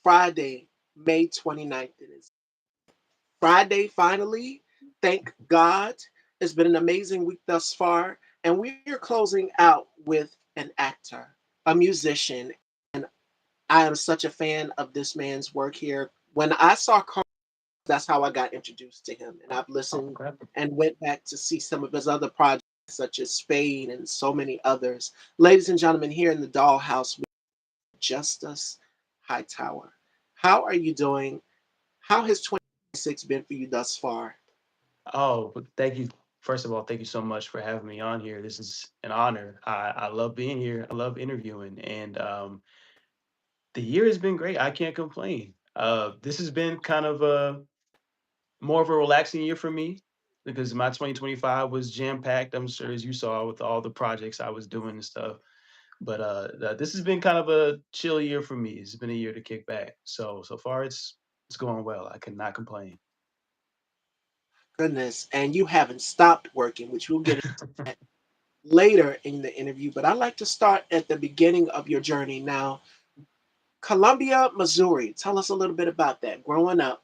Friday, May 29th. It is Friday, finally. Thank God. It's been an amazing week thus far. And we are closing out with an actor, a musician. And I am such a fan of this man's work here. When I saw Carl, that's how I got introduced to him. And I've Oh, listened okay. and went back to see some of his other projects, such as Spade and so many others. Ladies and gentlemen, here in the Dollhouse, we have Justice Hightower. How are you doing? How has 26 been for you thus far? Oh, but thank you. First of all, thank you so much for having me on here. This is an honor. I love being here. I love interviewing, and the year has been great. I can't complain. This has been kind of a more of a relaxing year for me because my 2025 was jam packed. I'm sure as you saw with all the projects I was doing and stuff. But this has been kind of a chill year for me. It's been a year to kick back. So far it's going well. I cannot complain. Goodness, and you haven't stopped working, which we'll get into that later in the interview. But I'd like to start at the beginning of your journey. Now, Columbia, Missouri. Tell us a little bit about that. Growing up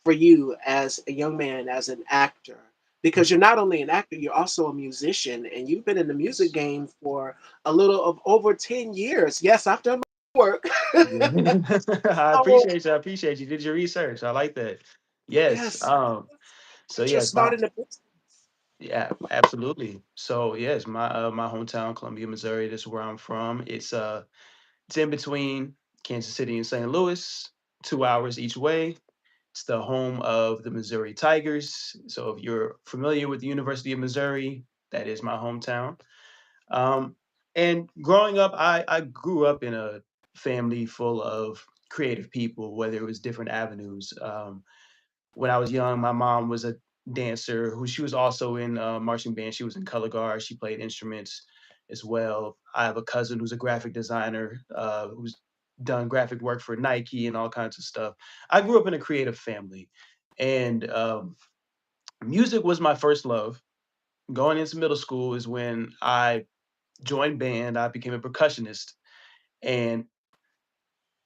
for you as a young man, as an actor, because you're not only an actor, you're also a musician, and you've been in the music Yes. game for a little of over 10 years. Yes, I've done my work. Yeah. I So, appreciate you. I appreciate you. Did your research. I like that. Yes. yes, So get your yes, start in the business. yeah, absolutely. So yes, my hometown, Columbia, Missouri. This is where I'm from. It's in between Kansas City and St. Louis, 2 hours each way. It's the home of the Missouri Tigers. So if you're familiar with the University of Missouri, that is my hometown. Um, and growing up, I grew up in a family full of creative people, whether it was different avenues. When I was young, my mom was a dancer who she was also in marching band. She was in color guard. She played instruments as well. I have a cousin who's a graphic designer who's done graphic work for Nike and all kinds of stuff. I grew up in a creative family, and music was my first love. Going into middle school is when I joined band. I became a percussionist, and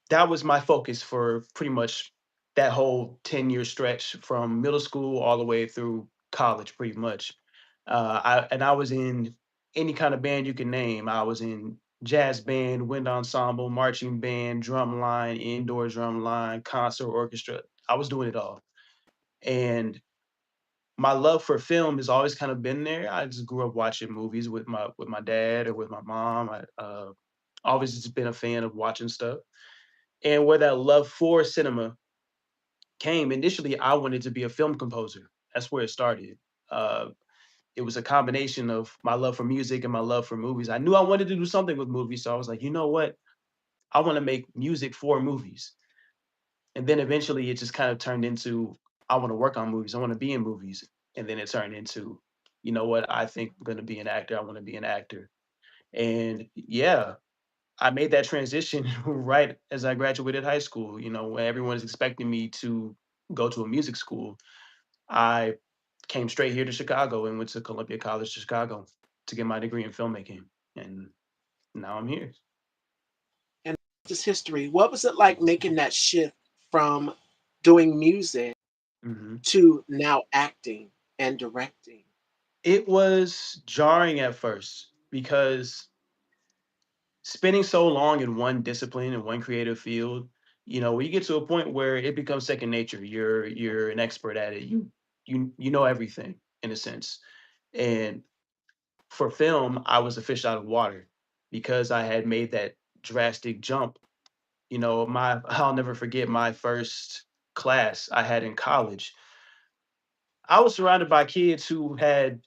that was my focus for pretty much that whole 10-year stretch from middle school all the way through college, pretty much. I was in any kind of band you can name. I was in jazz band, wind ensemble, marching band, drum line, indoor drum line, concert orchestra. I was doing it all. And my love for film has always kind of been there. I just grew up watching movies with my dad or with my mom. I always just been a fan of watching stuff. And where that love for cinema came, initially, I wanted to be a film composer. That's where it started. Uh, it was a combination of my love for music and my love for movies. I knew I wanted to do something with movies, so I was like, you know what? I want to make music for movies. And then eventually, it just kind of turned into I want to work on movies. I want to be in movies. And then it turned into, you know what? I think I'm going to be an actor. I want to be an actor. And yeah, I made that transition right as I graduated high school. You know, when everyone is expecting me to go to a music school, I came straight here to Chicago and went to Columbia College Chicago to get my degree in filmmaking. And now I'm here. And this history. What was it like making that shift from doing music Mhm. to now acting and directing? It was jarring at first because spending so long in one discipline and one creative field, you know, when you get to a point where it becomes second nature, you're an expert at it. You know everything in a sense. And for film, I was a fish out of water because I had made that drastic jump. You know, my I'll never forget my first class I had in college. I was surrounded by kids who had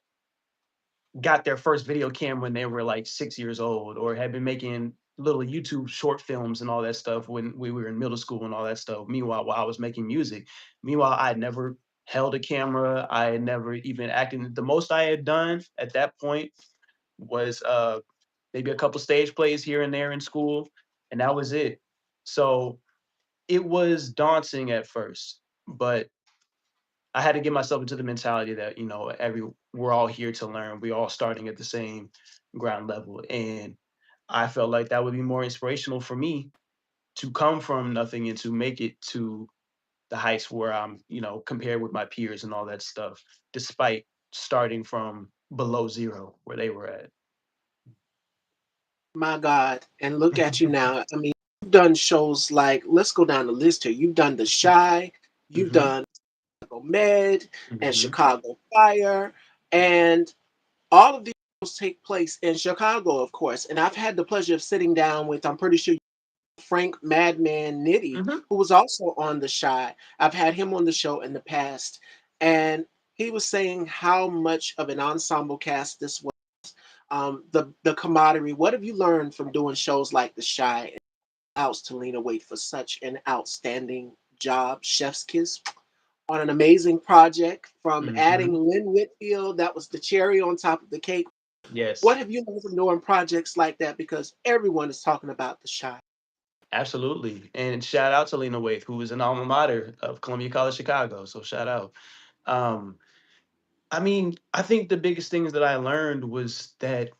got their first video camera when they were like 6 years old or had been making little YouTube short films and all that stuff when we were in middle school and all that stuff. Meanwhile, while I was making music, meanwhile, I had never held a camera. I had never even acted. The most I had done at that point was maybe a couple stage plays here and there in school, and that was it. So it was daunting at first, but I had to get myself into the mentality that we're all here to learn. We're all starting at the same ground level, and I felt like that would be more inspirational for me to come from nothing and to make it to the heights where I'm, compared with my peers and all that stuff, despite starting from below zero where they were at. My God. And look at you now. I mean, you've done shows like, let's go down the list here. You've done The Shy, you've Hmm. done Chicago Med and Hmm. Chicago Fire, and all of these shows take place in Chicago, of course. And I've had the pleasure of sitting down with, I'm pretty sure, Frank Madman Nitty, Hmm. who was also on The Shy. I've had him on the show in the past. And he was saying how much of an ensemble cast this was. The camaraderie. What have you learned from doing shows like The Shy? And outs to Lena Waithe for such an outstanding job. Chef's kiss on an amazing project from adding Hmm. Lynn Whitfield. That was the cherry on top of the cake. What Yes, have you learned from doing projects like that? Because everyone is talking about The Shy. absolutely. And shout out to Lena Waithe, who is an alma mater of Columbia College Chicago. So shout out. Um, I mean, I think the biggest things that I learned was that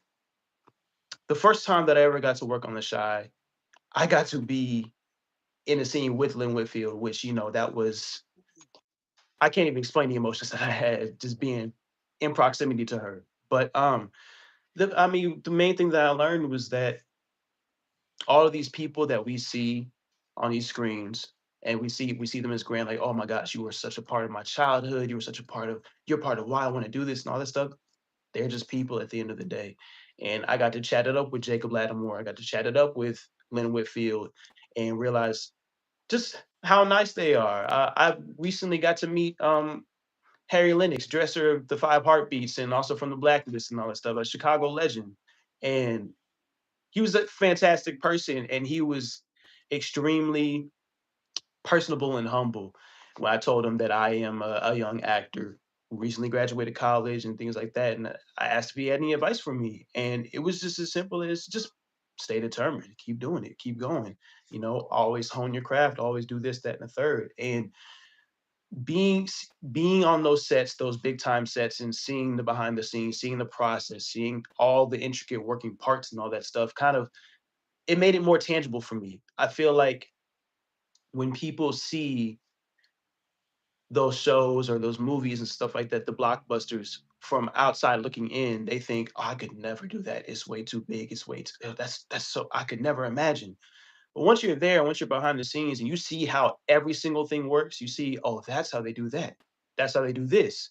the first time that I ever got to work on The Shy, I got to be in a scene with Lynn Whitfield, which, that was, I can't even explain the emotions that I had just being in proximity to her. But I mean, the main thing that I learned was that all of these people that we see on these screens, and we see them as grand, like, oh my gosh, you were such a part of my childhood, you were such a part of you're part of why I want to do this and all that stuff. They're just people at the end of the day. And I got to chat it up with Jacob Lattimore. I got to chat it up with Lynn Whitfield and realize just how nice they are. I recently got to meet Harry Lennox, dresser of the Five Heartbeats and also from the Blacklist and all that stuff, a Chicago legend. And he was a fantastic person, and he was extremely personable and humble when I told him that I am a young actor who recently graduated college and things like that. And I asked if he had any advice for me. And it was just as simple as just stay determined, keep doing it, keep going, always hone your craft, always do this, that, and the third. And being on those sets, those big time sets, and seeing the behind the scenes, seeing the process, seeing all the intricate working parts and all that stuff, kind of it made it more tangible for me. I feel like when people see those shows or those movies and stuff like that, the blockbusters from outside looking in, they think, "Oh, I could never do that. It's way too big. It's way too, that's so I could never imagine." But once you're there, once you're behind the scenes and you see how every single thing works, you see, "Oh, that's how they do that. That's how they do this.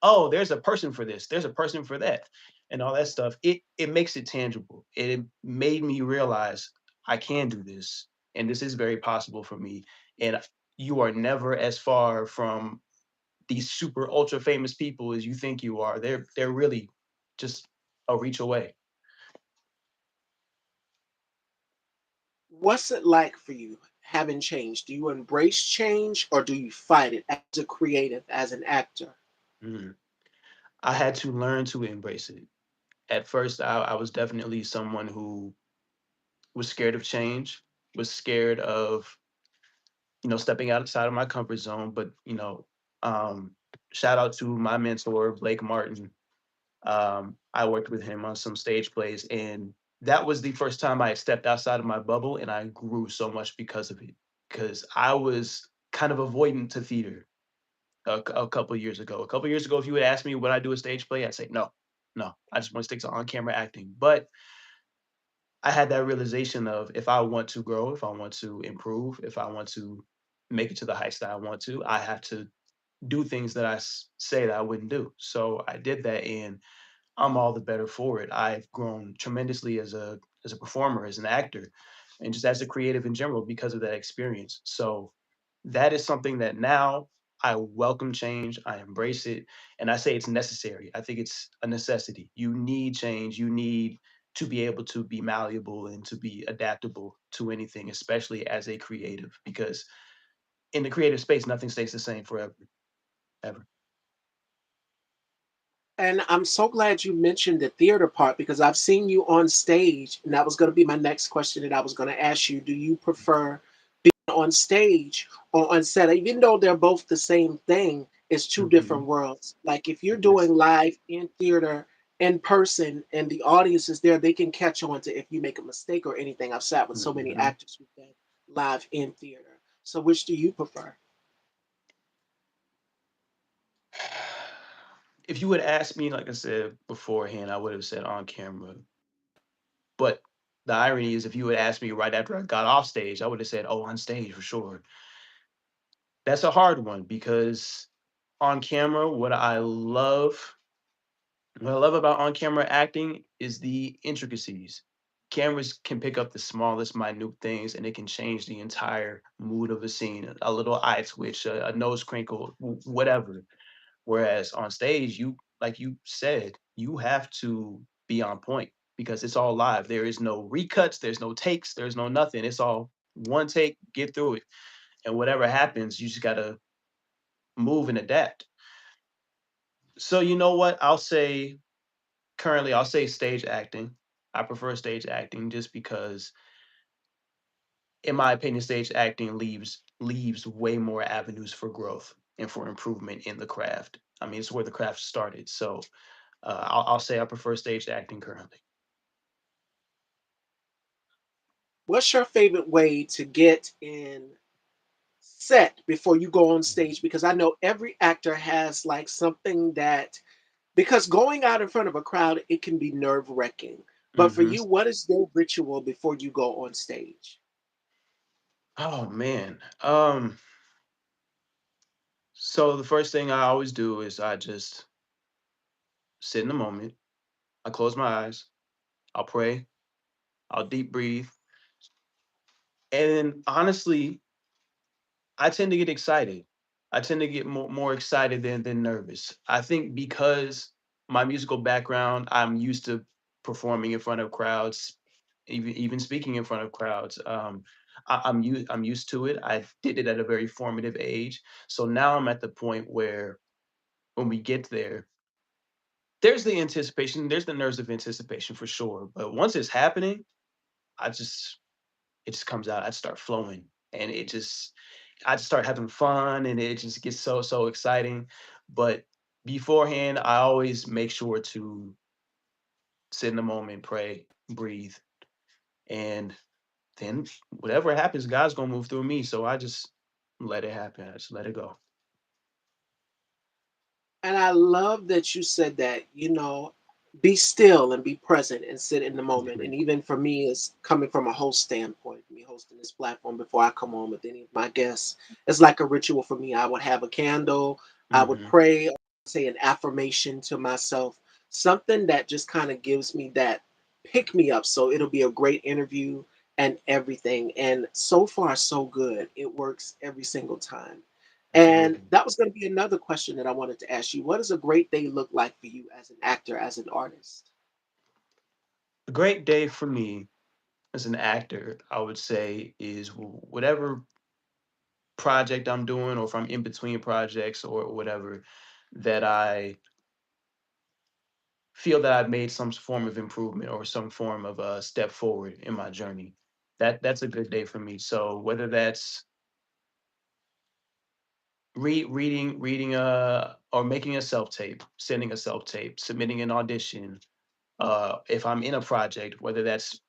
Oh, there's a person for this. There's a person for that." And all that stuff. It makes it tangible. It made me realize I can do this and this is very possible for me. And you are never as far from these super ultra famous people as you think you are. They're really just a reach away. What's it like for you having changed? Do you embrace change or do you fight it as a creative, as an actor? Mm. I had to learn to embrace it. At first, I was definitely someone who was scared of change, was scared of stepping outside of my comfort zone. But um, shout out to my mentor Blake Martin. I worked with him on some stage plays, and that was the first time I had stepped outside of my bubble, and I grew so much because of it. Because I was kind of avoidant to theater a couple years ago. A couple years ago, if you would ask me would I do a stage play, I'd say no, no. I just want to stick to on camera acting. But I had that realization of if I want to grow, if I want to improve, if I want to make it to the heights that I want to, I have to do things that say that I wouldn't do. So I did that, and I'm all the better for it. I've grown tremendously as a performer, as an actor, and just as a creative in general because of that experience. So that is something that now I welcome change, I embrace it, and I say it's necessary. I think it's a necessity. You need change. You need to be able to be malleable and to be adaptable to anything, especially as a creative, because in the creative space, nothing stays the same forever, ever. And I'm so glad you mentioned the theater part because I've seen you on stage, and that was going to be my next question that I was going to ask you. Do you prefer on stage or on set? Even though they're both the same thing, it's two different Mhm. worlds. Like if you're Yes. doing live in theater in person and the audience is there, they can catch on to if you make a mistake or anything. I've sat with so many Mhm. actors who've done live in theater. So which do you prefer? If you would ask me, like I said beforehand, I would have said on camera. But the irony is, if you would ask me right after I got off stage, I would have said, "Oh, on stage for sure." That's a hard one because on camera, what I love about on camera acting is the intricacies. Cameras can pick up the smallest, minute things, and it can change the entire mood of a scene. A little eye twitch, a nose crinkle, whatever. Whereas on stage, like you said, you have to be on point because it's all live. There is no recuts, there's no takes, there's no nothing. It's all one take, get through it. And whatever happens, you just gotta move and adapt. So you know what? I'll say stage acting. I prefer stage acting just because in my opinion, stage acting leaves way more avenues for growth and for improvement in the craft. I mean, it's where the craft started. So I'll say I prefer stage acting currently. What's your favorite way to get in set before you go on Mhm. stage? Because I know every actor has like something that, because going out in front of a crowd, it can be nerve wracking. But for Mhm. you, what is your ritual before you go on stage? Oh man. So the first thing I always do is I just sit in the moment. I close my eyes. I'll pray. I'll deep breathe. And honestly, I tend to get excited. I tend to get more excited than nervous. I think because my musical background, I'm used to performing in front of crowds, even speaking in front of crowds. I'm used to it. I did it at a very formative age. So now I'm at the point where when we get there, there's the anticipation, there's the nerves of anticipation for sure. But once it's happening, I just it just comes out. I start flowing, and I just start having fun, and it just gets so exciting. But beforehand, I always make sure to sit in the moment, pray, breathe, and then whatever happens, God's gonna move through me. So I just let it happen. I just let it go. And I love that you said that, be still and be present and sit in the moment. Mhm, And even for me, it's coming from a host standpoint, me hosting this platform before I come on with any of my guests. It's like a ritual for me. I would have a candle, I would mhm, pray, say an affirmation to myself, something that just kind of gives me that pick me up. So it'll be a great interview and everything. And so far, so good. It works every single time. And absolutely. that was going to be another question that I wanted to ask you. What does a great day look like for you as an actor, as an artist? A great day for me as an actor, I would say, is whatever project I'm doing, or if I'm in between projects or whatever, that I feel that I've made some form of improvement or some form of a step forward in my journey. That's a good day for me. So whether that's reading or making a self tape, sending a self tape, submitting an audition, if I'm in a project, whether that's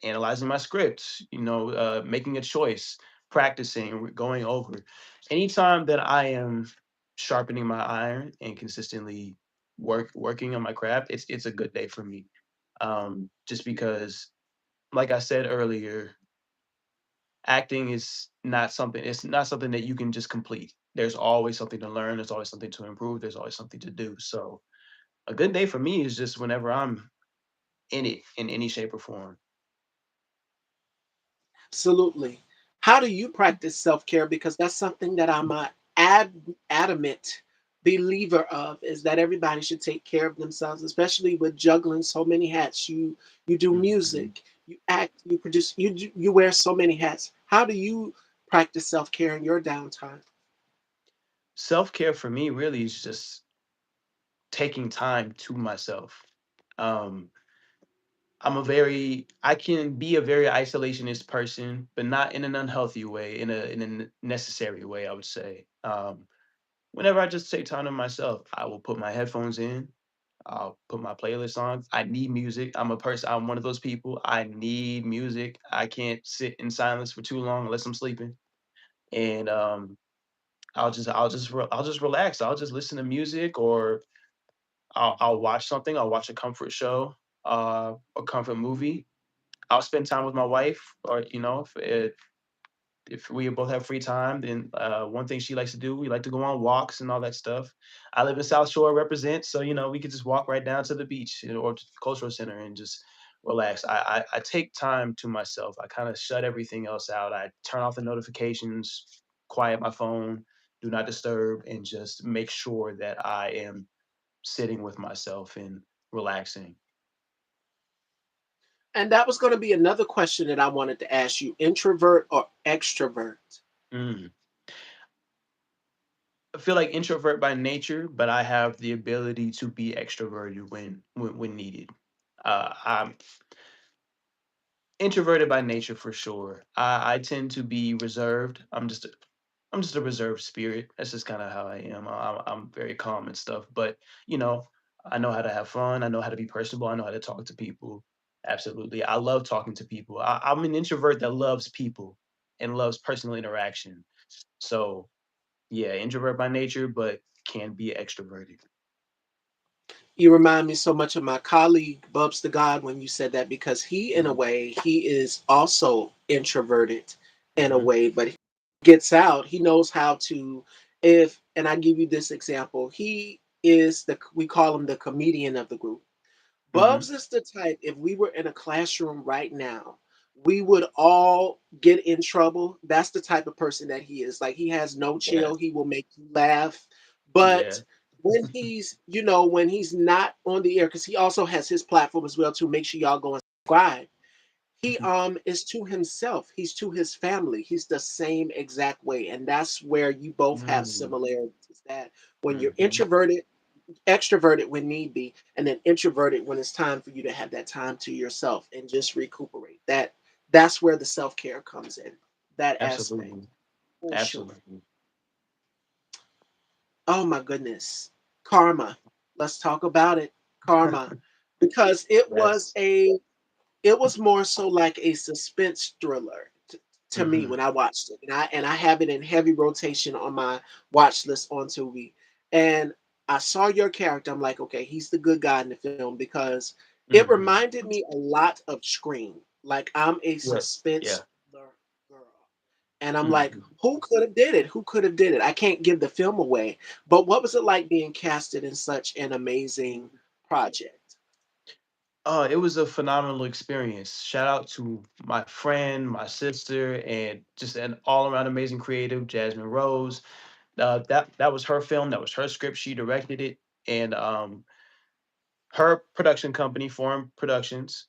analyzing my script, making a choice, practicing, going over. Anytime that I am sharpening my iron and consistently working on my craft, it's a good day for me. Just because, like I said earlier, acting is not something. It's not something that you can just complete. There's always something to learn. There's always something to improve. There's always something to do. So a good day for me is just whenever I'm in it in any shape or form. Absolutely. How do you practice self care? Because that's something that I'm a adamant believer of, is that everybody should take care of themselves, especially with juggling so many hats. You do Mhm. music, you act, you produce, you wear so many hats. How do you practice self care in your downtime? Self care for me really is just taking time to myself. Um, I can be a very isolationist person, but not in an unhealthy way, in a necessary way, I would say. Whenever I just take time to myself, I will put my headphones in, I'll put my playlist on. I need music. I'm a person. I'm one of those people. I need music. I can't sit in silence for too long unless I'm sleeping. And I'll just relax. I'll just listen to music, or I'll watch something. I'll watch a comfort show, a comfort movie. I'll spend time with my wife, or if we both have free time, then one thing she likes to do, we like to go on walks and all that stuff. I live in South Shore, represent, so we could just walk right down to the beach, or to the cultural center, and just relax. I take time to myself. I kind of shut everything else out. I turn off the notifications, quiet my phone, do not disturb, and just make sure that I am sitting with myself and relaxing. And that was going to be another question that I wanted to ask you: introvert or extrovert? Mm. I feel like introvert by nature, but I have the ability to be extroverted when needed. I'm introverted by nature for sure. I tend to be reserved. I'm just a reserved spirit. That's just kind of how I am. I'm very calm and stuff. But you know, I know how to have fun. I know how to be personable. I know how to talk to people. Absolutely, I love talking to people. I'm an introvert that loves people and loves personal interaction. So yeah, introvert by nature, but can be extroverted. You remind me so much of my colleague Bubs the God when you said that, because he, in a Mhm, way, he is also introverted in a mhm, way, but he gets out. He knows how to, if, and I give you this example, he is we call him the comedian of the group. mhm. Bubs is the type, if we were in a classroom right now, we would all get in trouble. That's the type of person that he is. Like, he has no Yeah, chill. He will make you laugh. yeah. But when when he's not on the air, because he also has his platform as well too. Make sure y'all go and subscribe. He Mhm, is to himself. He's to his family. He's the same exact way. And that's where you both have mm, similarities. That when you're mhm. introverted, extroverted when need be, and then introverted when it's time for you to have that time to yourself and just recuperate. That's where the self-care comes in. That aspect, Absolutely, for sure. absolutely. Oh my goodness. Karma. Let's talk about it. Karma. Because Yes. it was more so like a suspense thriller to me Mhm, when I watched it. And I have it in heavy rotation on my watch list on Tubi. And I saw your character. I'm like, okay, he's the good guy in the film, because it mhm. reminded me a lot of Scream. Like, I'm a Yes, suspense yeah. thriller girl. And I'm like, Mhm. who could have did it? Who could have did it? I can't give the film away. But what was it like being casted in such an amazing project? It was a phenomenal experience. Shout out to my friend, my sister, and just an all around amazing creative, Jasmine Rose. That was her film. That was her script. She directed it, and her production company, Foreign Productions.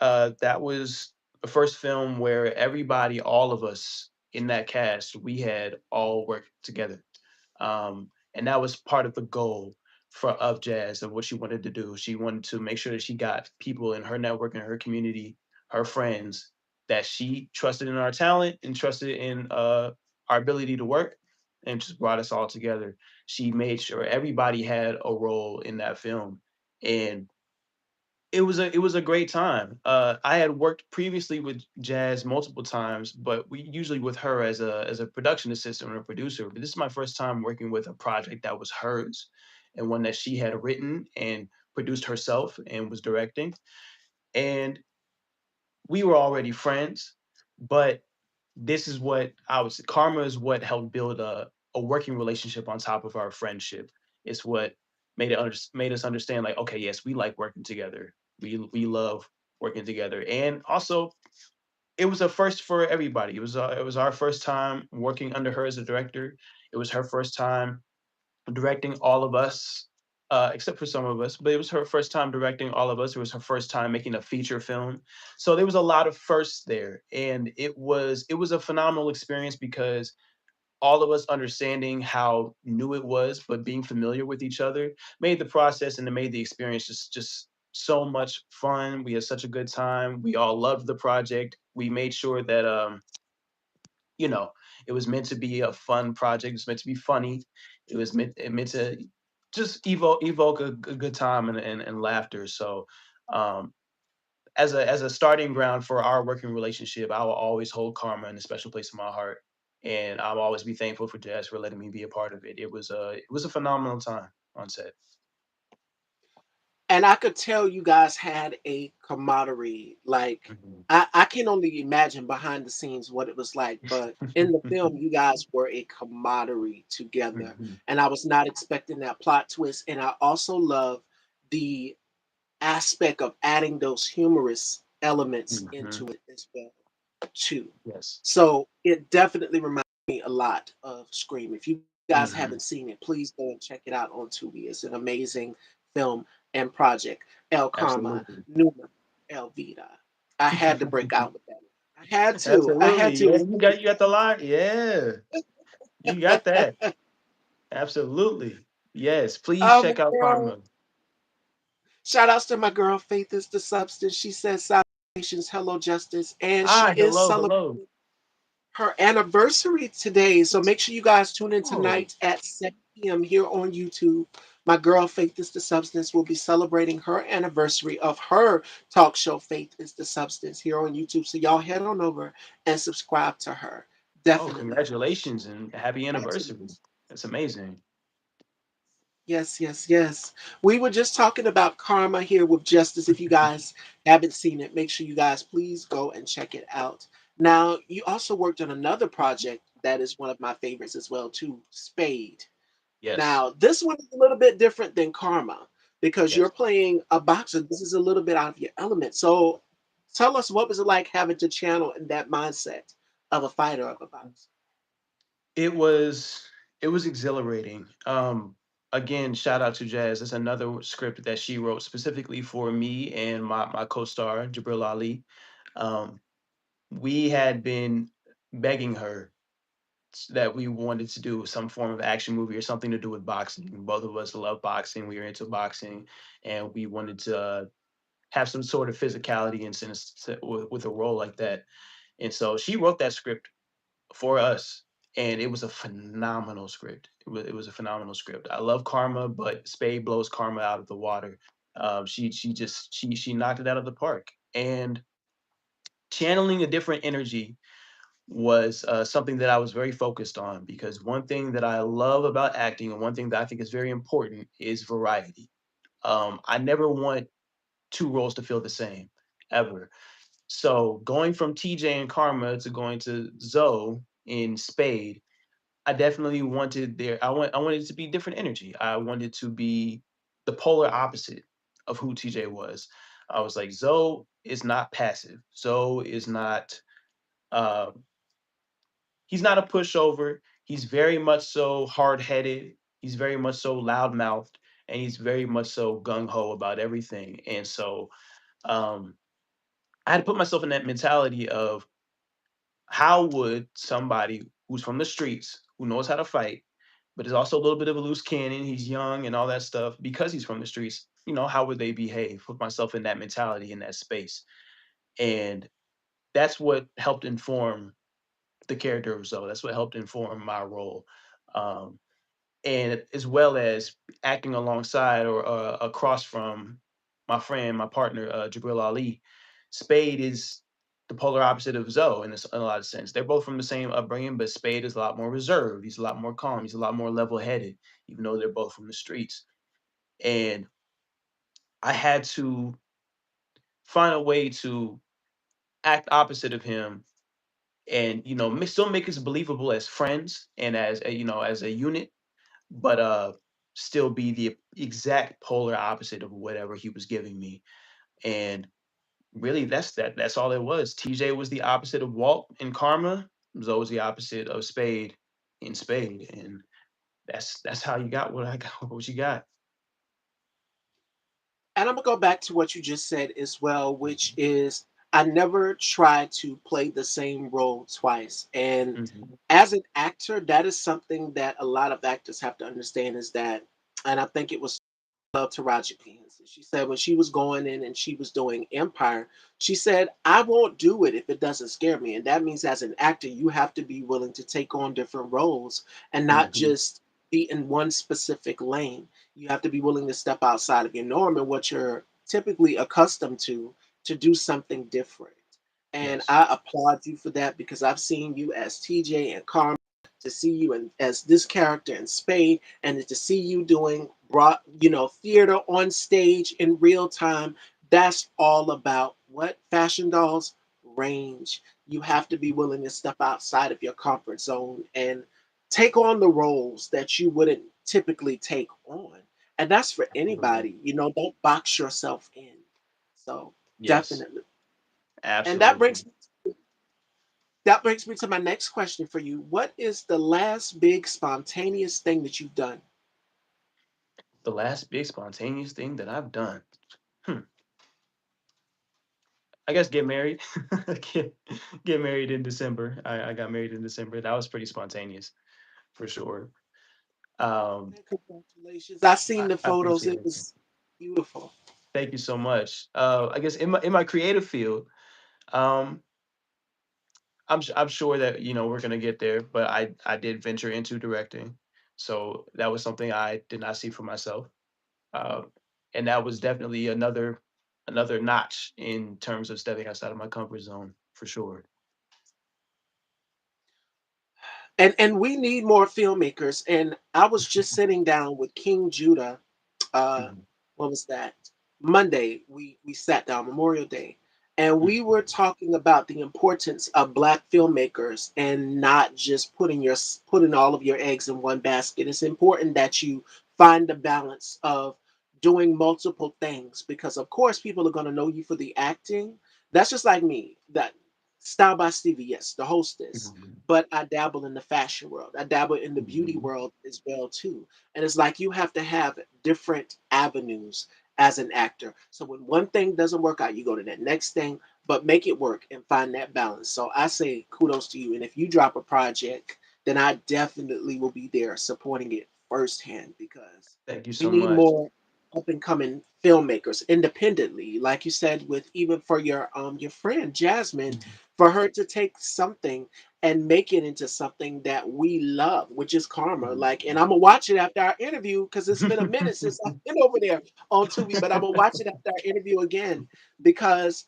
That was the first film where everybody, all of us in that cast, we had all worked together, and that was part of the goal for of Jazz of what she wanted to do. She wanted to make sure that she got people in her network and her community, her friends, that she trusted in our talent and trusted in our ability to work, and just brought us all together. She made sure everybody had a role in that film, and it was a great time. I had worked previously with Jazz multiple times, but we usually with her as a production assistant or a producer. But this is my first time working with a project that was hers, and one that she had written and produced herself and was directing. And we were already friends, but this is what I was karma is what helped build a working relationship on top of our friendship. It's what made us understand, like, okay, yes, we like working together. We love working together. And also, it was a first for everybody. It was our first time working under her as a director. It was her first time directing all of us, except for some of us, but it was her first time directing all of us. It was her first time making a feature film. So there was a lot of firsts there. And it was a phenomenal experience because all of us understanding how new it was, but being familiar with each other made the process and it made the experience just so much fun. We had such a good time. We all loved the project. We made sure that you know, it was meant to be a fun project. It was meant to be funny. It was meant to just evoke a good time and laughter. So um, as a starting ground for our working relationship, I will always hold Karma in a special place in my heart, and I'll always be thankful for Jazz for letting me be a part of it. It was a phenomenal time on set. And I could tell you guys had a camaraderie. Like, Mhm. I can only imagine behind the scenes what it was like. But in the film, you guys were a camaraderie together. Mhm. And I was not expecting that plot twist. And I also love the aspect of adding those humorous elements Mhm. into it as well, too. Yes. So it definitely reminds me a lot of Scream. If you guys haven't Mhm. seen it, please go and check it out on Tubi. It's an amazing film and project. El Karma, Absolutely. Numa, El Vida. I had to break out with that. I had to. I Absolutely. had to. Yeah, you got the line. Yeah, you got that. Absolutely. Yes. Please Oh, my check out girl. Karma. Shout outs to my girl, Faith is the substance. She says salutations, hello, justice. And she Ah, is hello, celebrating hello. her anniversary today. So make sure you guys tune in Oh, tonight at 7 p.m. here on YouTube. My girl, Faith is the Substance, will be celebrating her anniversary of her talk show, Faith is the Substance, here on YouTube. So y'all head on over and subscribe to her. oh, Definitely, guys. congratulations and happy Absolutely. anniversary. That's amazing. Yes, yes, yes. We were just talking about Karma here with Justice. If you guys haven't seen it, make sure you guys please go and check it out. Now, you also worked on another project that is one of my favorites as well, too, Spade. Yes. Now, this one is a little bit different than Karma because you're Yes. playing a boxer. This is a little bit out of your element. So, tell us what was it like having to channel in that mindset of a fighter of a boxer? It was it was exhilarating. Again, shout out to Jazz. It's another script that she wrote specifically for me and my co-star Jabril Ali. Um, we had been begging her that we wanted to do some form of action movie or something to do with boxing. Both of us love boxing. We were into boxing, and we wanted to have some sort of physicality with a role like that. And so she wrote that script for us, and it was a phenomenal script. It was a phenomenal script. I love Karma, but Spade blows Karma out of the water. She knocked it out of the park, and channeling a different energy was something that I was very focused on, because one thing that I love about acting and one thing that I think is very important is variety. I never want two roles to feel the same ever. So going from TJ and Karma to going to Zoe in Spade, I definitely wanted I wanted it to be different energy. I wanted to be the polar opposite of who TJ was. I was like, Zoe is not passive. Zoe is not uh, he's not a pushover. He's very much so hard-headed. He's very much so loud-mouthed, and he's very much so gung-ho about everything. And so um, I had to put myself in that mentality of, how would somebody who's from the streets, who knows how to fight, but is also a little bit of a loose cannon, he's young and all that stuff, because he's from the streets, how would they behave? Put myself in that mentality, in that space. And that's what helped inform the character of Zoe. That's what helped inform my role. Um, and as well as acting alongside or across from my friend, my partner, Jabril Ali. Spade is the polar opposite of Zoe in a lot of sense. They're both from the same upbringing, but Spade is a lot more reserved. He's a lot more calm. He's a lot more level-headed, even though they're both from the streets. And I had to find a way to act opposite of him, and still make us believable as friends and as a unit, but still be the exact polar opposite of whatever he was giving me. And really, that's all it was. TJ was the opposite of Walt in Karma. Zoe was the opposite of Spade in Spade. And that's how you got what I got, what you got. And I'm gonna go back to what you just said as well, which is I never try to play the same role twice. And Mhm. as an actor, that is something that a lot of actors have to understand is that, and I think it was love to Roger Pence. She said when she was going in and she was doing Empire, she said, I won't do it if it doesn't scare me. And that means as an actor, you have to be willing to take on different roles and not Mhm. just be in one specific lane. You have to be willing to step outside of your norm and what you're typically accustomed to do something different. And Yes. I applaud you for that because I've seen you as TJ and Carmen, to see you as this character in Spade, and to see you doing theater on stage in real time. That's all about what fashion dolls range. You have to be willing to step outside of your comfort zone and take on the roles that you wouldn't typically take on. And that's for Absolutely. anybody. Don't box yourself in. So Yes. definitely. And Absolutely. that brings me to my next question for you. What is the last big spontaneous thing that you've done? The last big spontaneous thing that I've done. Hmm. I guess get married. get, get married in December. I got married in December. That was pretty spontaneous for sure. Um, And congratulations. I seen the I photos. appreciate It it. was beautiful. Thank you so much. I guess in my creative field, um, I'm sure that we're gonna get there, but I did venture into directing, so that was something I did not see for myself, uh, and that was definitely another notch in terms of stepping outside of my comfort zone for sure. And we need more filmmakers. And I was just sitting down with King Judah. Uh, Mhm, what was that? Monday. We sat down Memorial Day, and we mhm, were talking about the importance of Black filmmakers and not just putting all of your eggs in one basket. It's important that you find the balance of doing multiple things because, of course, people are going to know you for the acting. That's just like me. That Style by Stevie, yes, the hostess, mhm, but I dabble in the fashion world. I dabble in the beauty mhm. world as well too. And it's like you have to have different avenues as an actor. So when one thing doesn't work out, you go to that next thing, but make it work and find that balance. So I say kudos to you. And if you drop a project, then I definitely will be there supporting it firsthand because Thank you we so need much. more up and coming filmmakers independently, like you said, with even for your friend Jasmine, Mhm, for her to take something and make it into something that we love, which is Karma. Like, and mhm. I'm gonna watch it after our interview because it's been a minute since I've been over there on Tubi, but I'm gonna watch it after our interview again because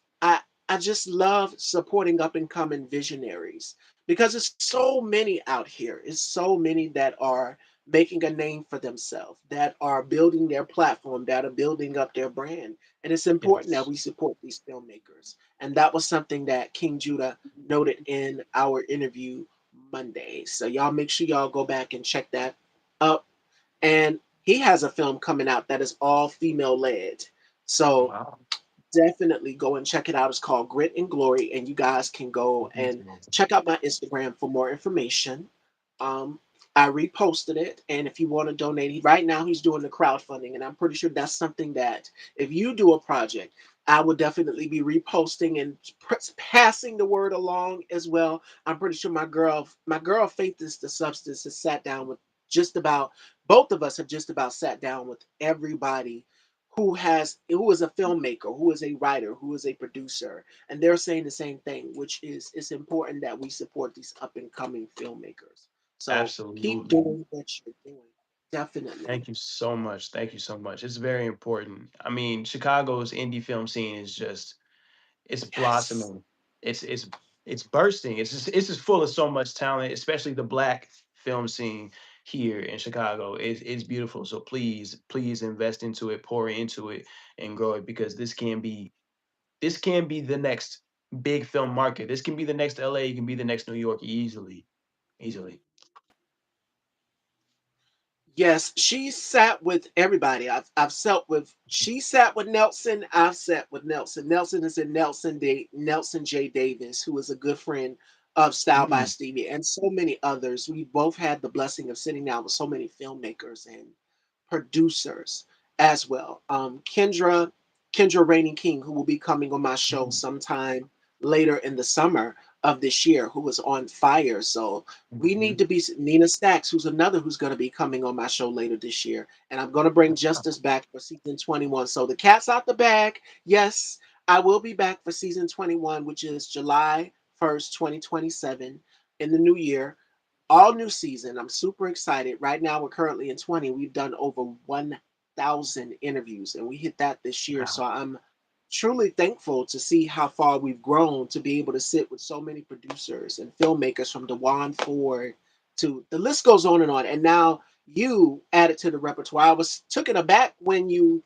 I just love supporting up and coming visionaries because it's so many out here. It's so many that are making a name for themselves, that are building their platform, that are building up their brand. And it's important that Yes. we support these filmmakers. And that was something that King Judah noted in our interview Monday. So y'all make sure y'all go back and check that up. And he has a film coming out that is all female led. So Wow. definitely go and check it out. It's called Grit and Glory, and you guys can go and check out my Instagram for more information. Um, I reposted it, and if you want to donate, right now he's doing the crowdfunding, and I'm pretty sure that's something that if you do a project, I would definitely be reposting and passing the word along as well. I'm pretty sure my girl Faith is the substance has sat down with just about both of us have just about sat down with everybody who is a filmmaker, who is a writer, who is a producer, and they're saying the same thing, which is it's important that we support these up and coming filmmakers. So keep Absolutely. doing what you're doing. Definitely. Thank you so much. Thank you so much. It's very important. I mean, Chicago's indie film scene is just it's Yes. blossoming. It's bursting. It's just full of so much talent, especially the black film scene here in Chicago. It's beautiful. So please invest into it, pour into it, and grow it because this can be the next big film market. This can be the next LA. It can be the next New York easily, easily. Yes, she sat with everybody. I've sat with she sat with Nelson. I've sat with Nelson. Nelson is in Nelson J. Davis, who is a good friend of Style by Mm, Stevie, and so many others. We both had the blessing of sitting down with so many filmmakers and producers as well. Kendra Rainey King, who will be coming on my show mhm, sometime later in the summer of this year, who was on fire. So we need mhm. to be Nina Stacks, who's another who's going to be coming on my show later this year, and I'm going to bring Justice back for season 21. So the cat's out the bag. Yes, I will be back for season 21, which is July 1st, 2027, in the new year. all new season. I'm super excited. Right now, we're currently in 20. We've done over 1,000 interviews, and we hit that this year. Wow. So I'm truly thankful to see how far we've grown to be able to sit with so many producers and filmmakers from Dewan Ford to the list goes on and on. And now you added to the repertoire. I was taken aback when you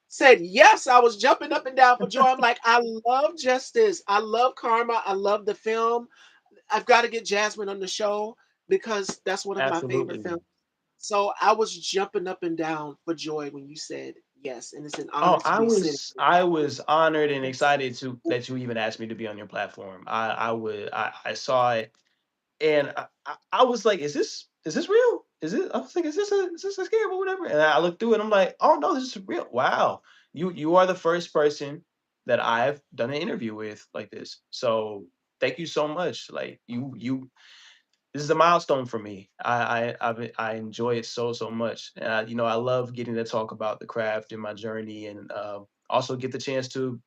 said yes. I was jumping up and down for joy. I'm like, I love Justice. I love Karma. I love the film. I've got to get Jasmine on the show because that's one of my favorite Absolutely. films. So I was jumping up and down for joy when you said yes, and it's an honor Oh, to be sitting with I you. was honored and excited to that you even asked me to be on your platform. I saw it and I was like, is this real? Is it? I was like, is this a scam or whatever? And I looked through it. I'm like, oh no, this is real. Wow, you are the first person that I've done an interview with like this. So thank you so much. Like you this is a milestone for me. I enjoy it so much. And you know, I love getting to talk about the craft and my journey, and also get the chance to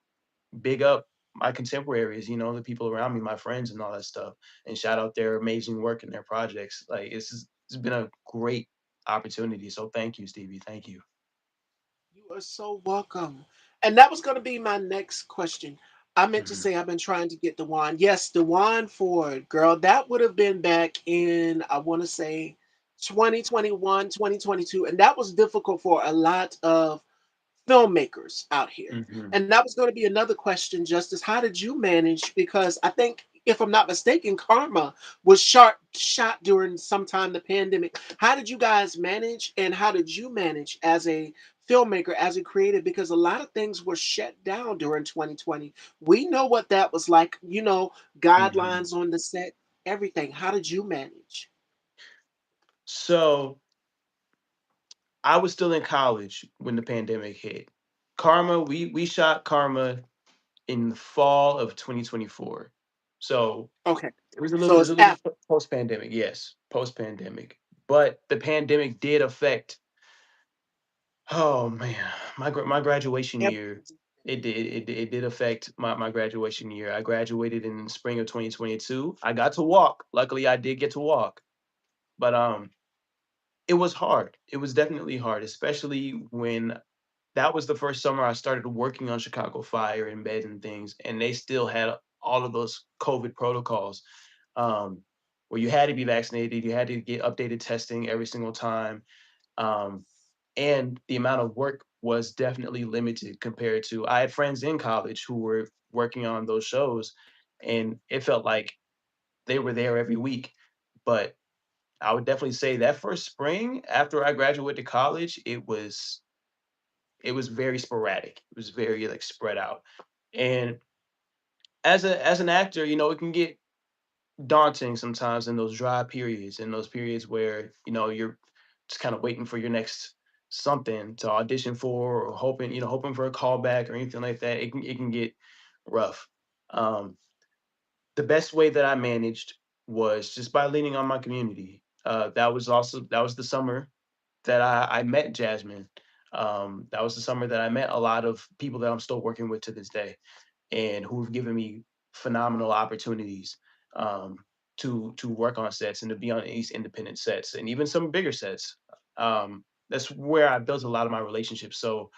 big up my contemporaries. You know, the people around me, my friends, and all that stuff, and shout out their amazing work and their projects. Like it's been a great opportunity. So thank you, Stevie. Thank you. You are so welcome. And that was going to be my next question. I meant to Mhm. say I've been trying to get Dewan. Yes, Dewan Ford, girl, that would have been back in, I want to say, 2021, 2022. And that was difficult for a lot of filmmakers out here. Mhm. And that was going to be another question, Justice. How did you manage? Because I think, if I'm not mistaken, Karma was shot during sometime the pandemic. How did you guys manage, and how did you manage as a filmmaker, as a creative? Because a lot of things were shut down during 2020. We know what that was like, Mhm. guidelines on the set, everything. How did you manage? So I was still in college when the pandemic hit. Karma, we shot Karma in the fall of 2024. So Okay. it So was it's a little after. post pandemic, yes, post pandemic. But the pandemic did affect. Oh man, my graduation year. It did affect my graduation year. I graduated in spring of 2022. I got to walk. Luckily, I did get to walk. But it was hard. It was definitely hard, especially when that was the first summer I started working on Chicago Fire and bed and things, and they still had all of those COVID protocols, um, where you had to be vaccinated, you had to get updated testing every single time, um, and the amount of work was definitely limited compared to. I had friends in college who were working on those shows, and it felt like they were there every week. But I would definitely say that first spring after I graduated college, it was very sporadic. It was very like spread out. And as an actor, you know, it can get daunting sometimes in those dry periods, in those periods where, you know, you're just kind of waiting for your next something to audition for or hoping, you know, hoping for a callback or anything like that. It can get rough. Um, the best way that I managed was just by leaning on my community. That was the summer that I met Jasmine. That was the summer that I met a lot of people that I'm still working with to this day, and who've given me phenomenal opportunities, um, to work on sets and to be on these independent sets and even some bigger sets. That's where I built a lot of my relationships. So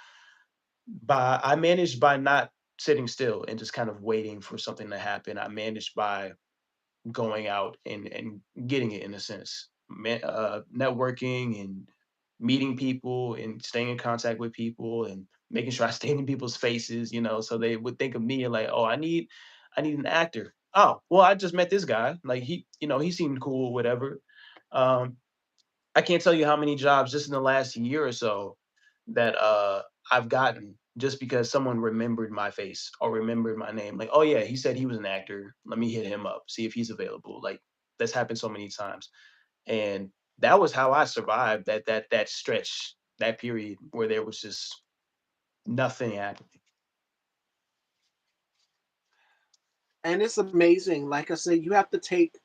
by I managed by not sitting still and just kind of waiting for something to happen. I managed by going out and getting it in a sense, networking and meeting people and staying in contact with people and making sure I stayed in people's faces, you know, so they would think of me and like, oh, I need an actor. Oh, well, I just met this guy. Like you know, he seemed cool, whatever. Um, I can't tell you how many jobs just in the last year or so that I've gotten just because someone remembered my face or remembered my name. Like, oh yeah, he said he was an actor. Let me hit him up, see if he's available. Like that's happened so many times. And that was how I survived that stretch, that period where there was just nothing happening. And it's amazing. Like I said, you have to take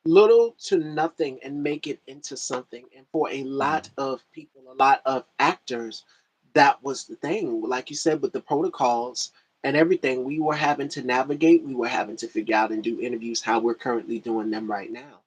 little to nothing and make it into something. And for a lot Mhm. of people, a lot of actors, that was the thing. Like you said, with the protocols and everything, we were having to navigate, we were having to figure out and do interviews how we're currently doing them right now.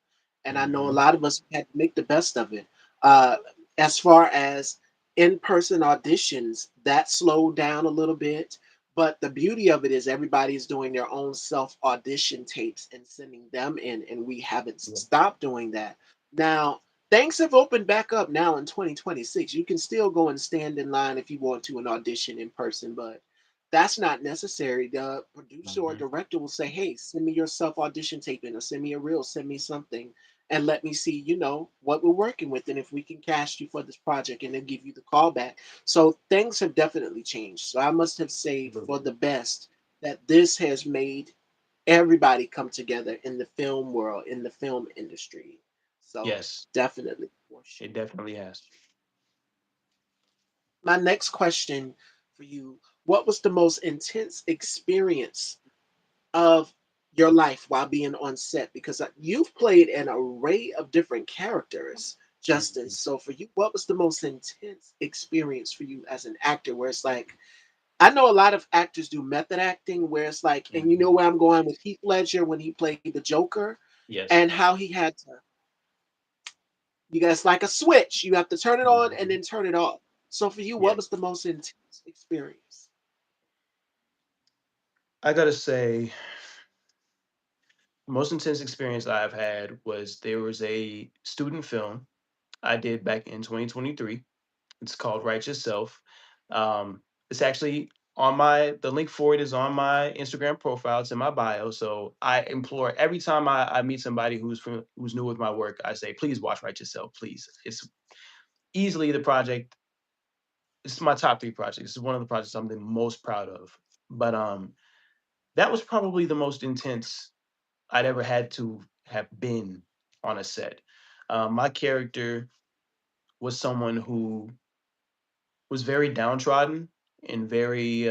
and I know a Hmm. lot of us had to make the best of it. Uh, as far as in-person auditions, that slowed down a little bit. But the beauty of it is everybody's doing their own self audition tapes and sending them in, and we haven't Yeah. stopped doing that. Now, things have opened back up now in 2026. You can still go and stand in line if you want to an audition in person, but that's not necessary. The producer or Hmm. director will say, "Hey, send me your self audition tape in, or send me a reel, send me something, and let me see, what we're working with, and if we can cast you for this project, and then give you the call back." So things have definitely changed. So I must have say for Absolutely. the best that this has made everybody come together in the film world, in the film industry. So Yes, definitely for it sure. definitely has. My next question for you: what was the most intense experience of your life while being on set? Because you've played an array of different characters, Justin. Mhm. So for you, what was the most intense experience for you as an actor? Where it's like, I know a lot of actors do method acting, where it's like, and you know Mhm. where I'm going with Heath Ledger when he played the Joker, Yes. and how he had to, you guys like a switch, you have to turn it on and Mhm. then turn it off. So for you, what Yes. was the most intense experience? I gotta say, the most intense experience I've had was there was a student film I did back in 2023. It's called Righteous Self. It's actually on the link for it is on my Instagram profile. It's in my bio. So I implore every time I meet somebody who's new with my work, I say, please watch Righteous Self, please. It's easily the project. It's my top three projects. It's one of the projects I'm the most proud of. But that was probably the most intense I'd ever had to have been on a set. My character was someone who was very downtrodden and very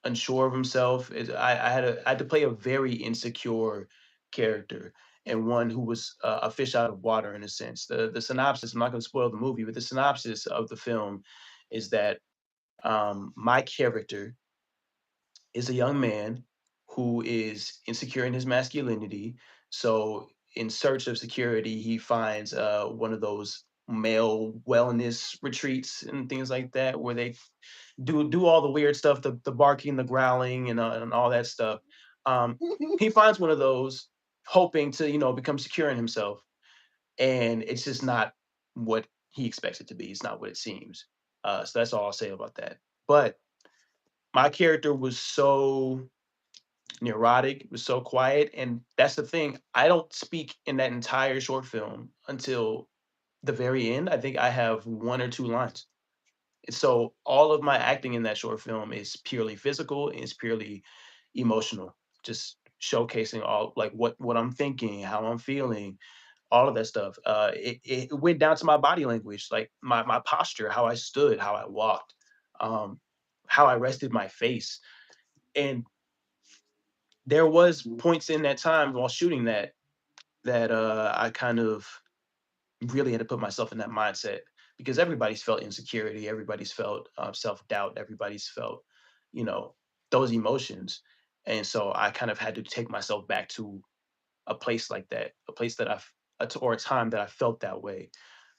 unsure of himself. I had to play a very insecure character and one who was a fish out of water in a sense. The synopsis. I'm not going to spoil the movie, but the synopsis of the film is that my character is a young man who is insecure in his masculinity. So, in search of security, he finds one of those male wellness retreats and things like that, where they do all the weird stuff, the barking, the growling, and all that stuff. He finds one of those, hoping to become secure in himself, and it's just not what he expects it to be. It's not what it seems. So that's all I'll say about that. But my character was so neurotic, was so quiet, and that's the thing. I don't speak in that entire short film until the very end. I think I have one or two lines. And so all of my acting in that short film is purely physical and it's purely emotional. Just showcasing all like what I'm thinking, how I'm feeling, all of that stuff. It went down to my body language, like my posture, how I stood, how I walked, um, how I rested my face. And there was points in that time while shooting that I kind of really had to put myself in that mindset because everybody's felt insecurity, everybody's felt self doubt, everybody's felt, you know, those emotions, and so I kind of had to take myself back to a place like that, a place that or a time that I felt that way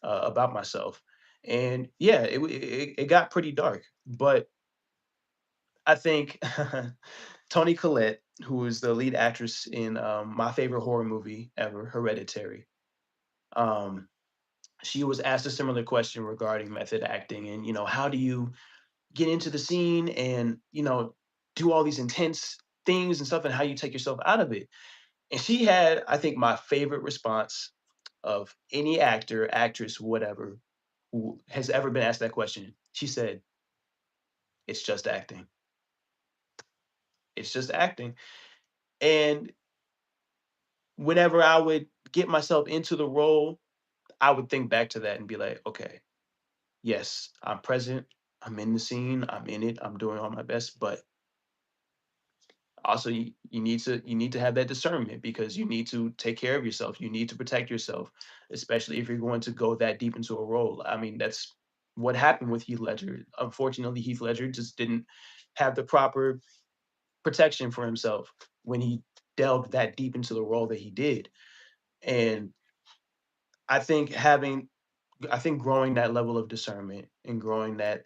about myself, and yeah, it got pretty dark, but I think Tony Collette, who is the lead actress in my favorite horror movie ever, Hereditary. Um, she was asked a similar question regarding method acting and how do you get into the scene and do all these intense things and stuff and how you take yourself out of it. And she had, I think, my favorite response of any actor, actress, whatever, who has ever been asked that question. She said, it's just acting. It's just acting. And whenever I would get myself into the role, I would think back to that and be like, okay, yes, I'm present. I'm in the scene. I'm in it. I'm doing all my best. But also, you need to have that discernment because you need to take care of yourself. You need to protect yourself, especially if you're going to go that deep into a role. I mean, that's what happened with Heath Ledger. Unfortunately, Heath Ledger just didn't have the proper protection for himself when he delved that deep into the role that he did. And I think having I think growing that level of discernment and growing that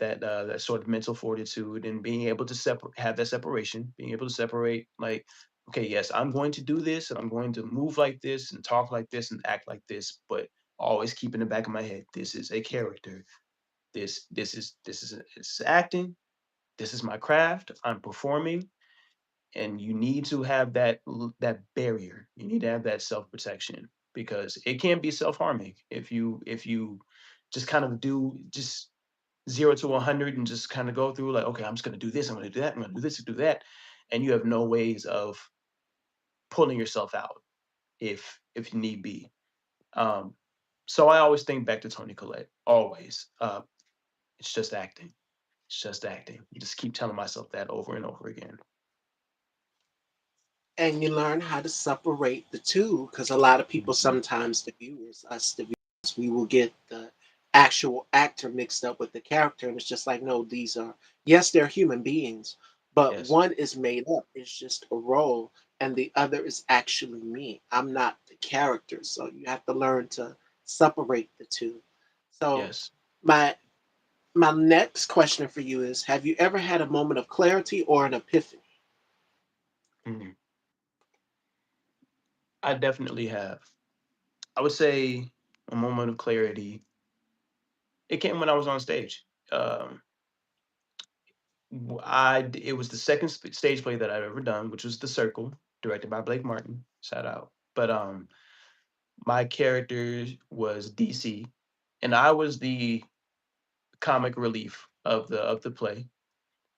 sort of mental fortitude and being able to have that separation, being able to separate like, okay, yes, I'm going to do this and I'm going to move like this and talk like this and act like this, but always keep in the back of my head, this is a character. It's acting. This is my craft. I'm performing, and you need to have that barrier. You need to have that self protection because it can be self harming if you just kind of do just 0 to 100 and just kind of go through like, okay, I'm just gonna do this, I'm gonna do that, I'm gonna do this, do that, and you have no ways of pulling yourself out if need be. Um, so I always think back to Tony Collette. Always, it's just acting. It's just acting. You just keep telling myself that over and over again. And you learn how to separate the two, because a lot of people, Mhm. sometimes the viewers, us the viewers, we will get the actual actor mixed up with the character, and it's just like, no, these are, yes, they're human beings, but Yes. one is made up, it's just a role, and the other is actually me. I'm not the character, so you have to learn to separate the two. So Yes. my my next question for you is, have you ever had a moment of clarity or an epiphany? Mhm. I definitely have. I would say a moment of clarity. It came when I was on stage. Um, it was the second stage play that I've ever done, which was The Circle, directed by Blake Martin. Shout out. But my character was DC, and I was the comic relief of the play.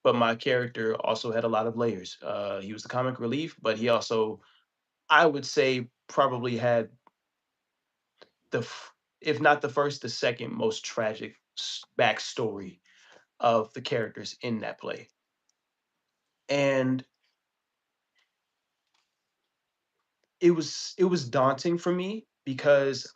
But my character also had a lot of layers. He was the comic relief, but he also, I would say, probably had the if not the first, the second most tragic backstory of the characters in that play. And it was daunting for me because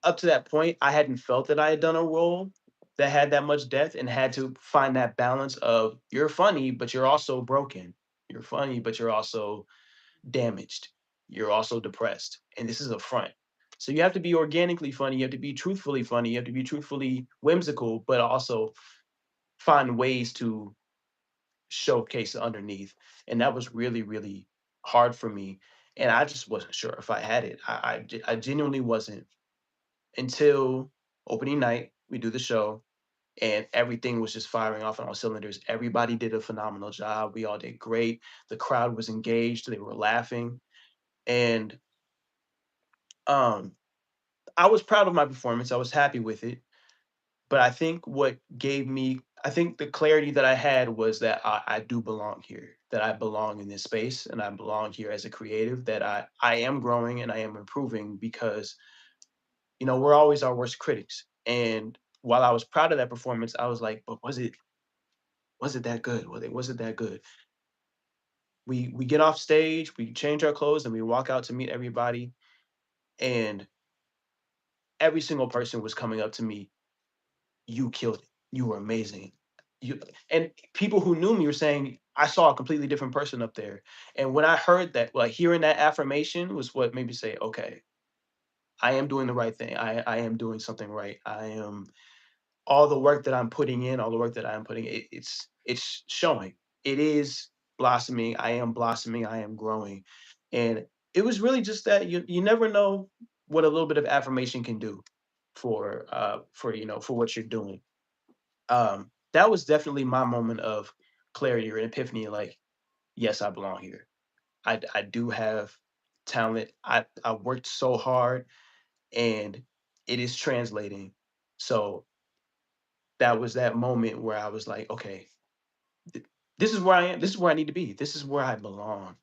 up to that point I hadn't felt that I had done a role that had that much depth and had to find that balance of you're funny but you're also broken. You're funny but you're also damaged. You're also depressed. And this is a front. So you have to be organically funny, you have to be truthfully funny, you have to be truthfully whimsical, but also find ways to showcase underneath. And that was really, really hard for me. And I just wasn't sure if I had it. I genuinely wasn't until opening night. We do the show, and everything was just firing off on all cylinders. Everybody did a phenomenal job. We all did great. The crowd was engaged. They were laughing, and um, I was proud of my performance. I was happy with it. But I think the clarity that I had was that I do belong here, that I belong in this space and I belong here as a creative, that I am growing and I am improving because, we're always our worst critics. And while I was proud of that performance, I was like, but was it that good? Was it that good? We get off stage, we change our clothes, and we walk out to meet everybody. And every single person was coming up to me, you killed it. You were amazing. You and people who knew me were saying, I saw a completely different person up there. And when I heard that, like hearing that affirmation was what made me say, okay, I am doing the right thing. I am doing something right. I am all the work that I'm putting in, all the work that I am putting, it's showing. It is blossoming. I am blossoming. I am growing. And it was really just that you never know what a little bit of affirmation can do for what you're doing. That was definitely my moment of clarity or an epiphany, like, yes, I belong here. I do have talent. I worked so hard and it is translating. So that was that moment where I was like, okay, this is where I am. This is where I need to be. This is where I belong.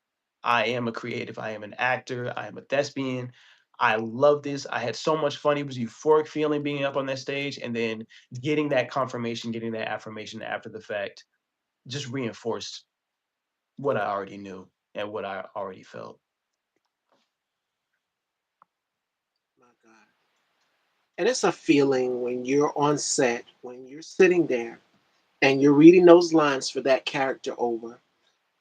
I am a creative. I am an actor. I am a thespian. I love this. I had so much fun. It was a euphoric feeling being up on that stage and then getting that confirmation, getting that affirmation after the fact just reinforced what I already knew and what I already felt. My God. And it's a feeling when you're on set, when you're sitting there and you're reading those lines for that character over,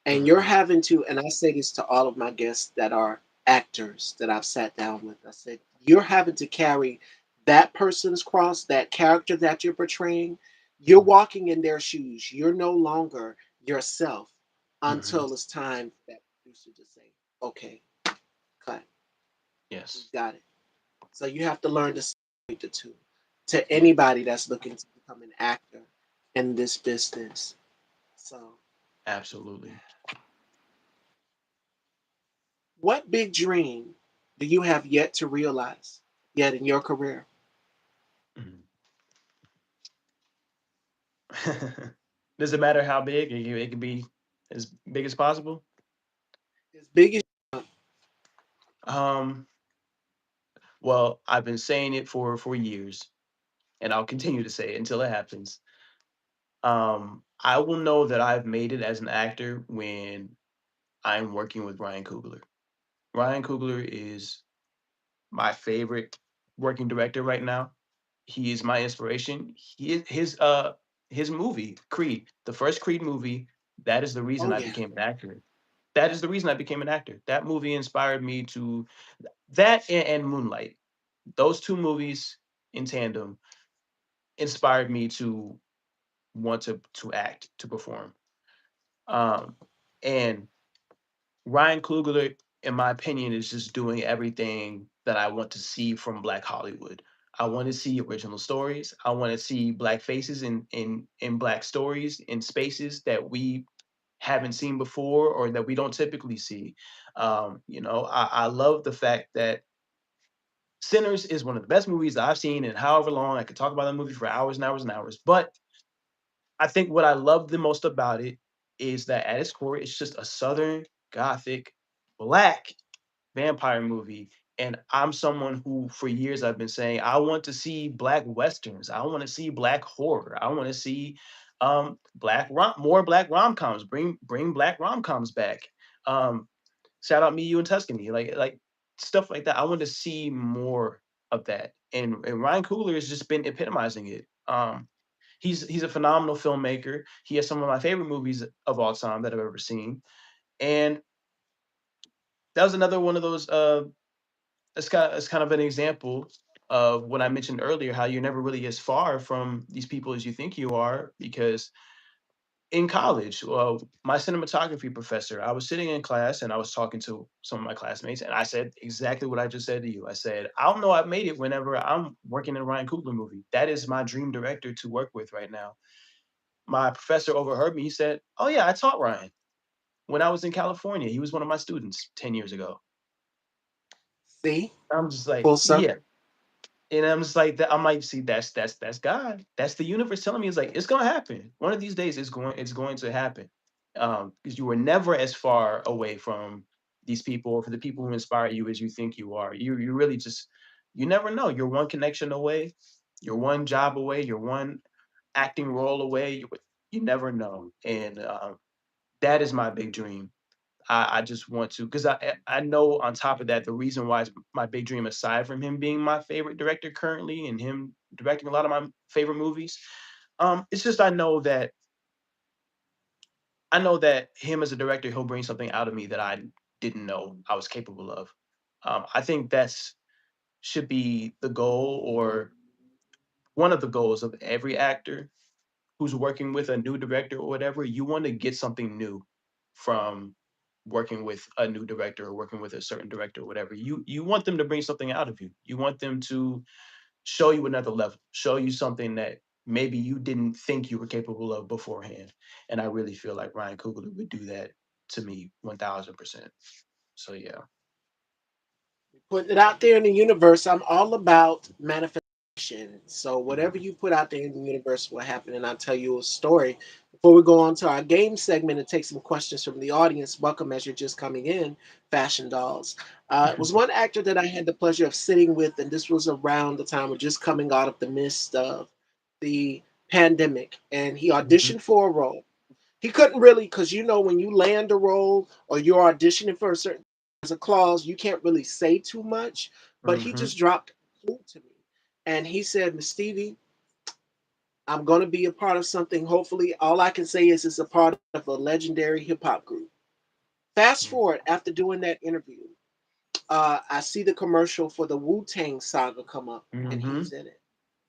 and you're Mhm. having to, and I say this to all of my guests that are actors that I've sat down with. I said, you're having to carry that person's cross, that character that you're portraying. You're Mhm. walking in their shoes. You're no longer yourself Mhm. until it's time for that producer to say, okay, cut. Yes, We've got it. So you have to learn to separate the two. To anybody that's looking to become an actor in this business. So, absolutely. what big dream do you have yet to realize yet in your career? Mhm. Does it matter how big? It can be as big as possible. As big as Um, well, I've been saying it for years, and I'll continue to say it until it happens. I will know that I've made it as an actor when I'm working with Ryan Coogler. Ryan Coogler is my favorite working director right now. He is my inspiration. His movie Creed, the first Creed movie, that is the reason oh I yeah, became an actor. That is the reason I became an actor. That movie inspired me to that and Moonlight. Those two movies in tandem inspired me to want to act, to perform. Um, and Ryan Coogler, in my opinion, is just doing everything that I want to see from Black Hollywood. I want to see original stories. I want to see Black faces in Black stories in spaces that we haven't seen before or that we don't typically see. I love the fact that Sinners is one of the best movies that I've seen in however long. I could talk about that movie for hours and hours and hours. But I think what I love the most about it is that at its core, it's just a Southern Gothic Black vampire movie. And I'm someone who, for years, I've been saying, I want to see Black Westerns. I want to see Black horror. I want to see more Black rom coms. Bring Black rom coms back. Um, Shout out Me, You, and Tuscany. Like stuff like that. I want to see more of that. And Ryan Coogler has just been epitomizing it. He's a phenomenal filmmaker. He has some of my favorite movies of all time that I've ever seen. And that was another one of those it's kind of an example of what I mentioned earlier, how you're never really as far from these people as you think you are. Because in college, well, my cinematography professor, I was sitting in class and I was talking to some of my classmates, and I said exactly what I just said to you. I said, I don't know I've made it whenever I'm working in a Ryan Coogler movie. That is my dream director to work with right now. My professor overheard me. He said, oh, yeah, I taught Ryan when I was in California. He was one of my students 10 years ago. see, I'm just like, full yeah. circle. And I'm just like that. I'm like, see, that's God. That's the universe telling me it's like it's gonna happen. One of these days, it's going to happen. Because you were never as far away from these people or for the people who inspire you as you think you are. You really just you never know. You're one connection away. You're one job away. You're one acting role away. You never know. And that is my big dream. I just want to because I know on top of that the reason why it's my big dream aside from him being my favorite director currently and him directing a lot of my favorite movies, it's just I know that him as a director he'll bring something out of me that I didn't know I was capable of. I think that's should be the goal or one of the goals of every actor who's working with a new director or whatever. You want to get something new from working with a new director or working with a certain director or whatever. You want them to bring something out of you. You want them to show you another level, show you something that maybe you didn't think you were capable of beforehand. And I really feel like Ryan Coogler would do that to me 1000%. So yeah. Putting it out there in the universe, I'm all about manifestation. So whatever Mhm. you put out there in the universe will happen. And I'll tell you a story. Before we go on to our game segment and take some questions from the audience, welcome as you're just coming in, Fashion Dolls. It was one actor that I had the pleasure of sitting with, and this was around the time we're just coming out of the midst of the pandemic. And he Mhm. auditioned for a role. He couldn't really, because you know, when you land a role or you're auditioning for a certain, there's a clause, you can't really say too much. But he Mhm. just dropped a clue to me. And he said, Miss Stevie, I'm going to be a part of something. Hopefully, all I can say is it's a part of a legendary hip hop group. Fast Mhm. forward after doing that interview, I see the commercial for the Wu Tang Saga come up, and Mm-hmm. he's in it.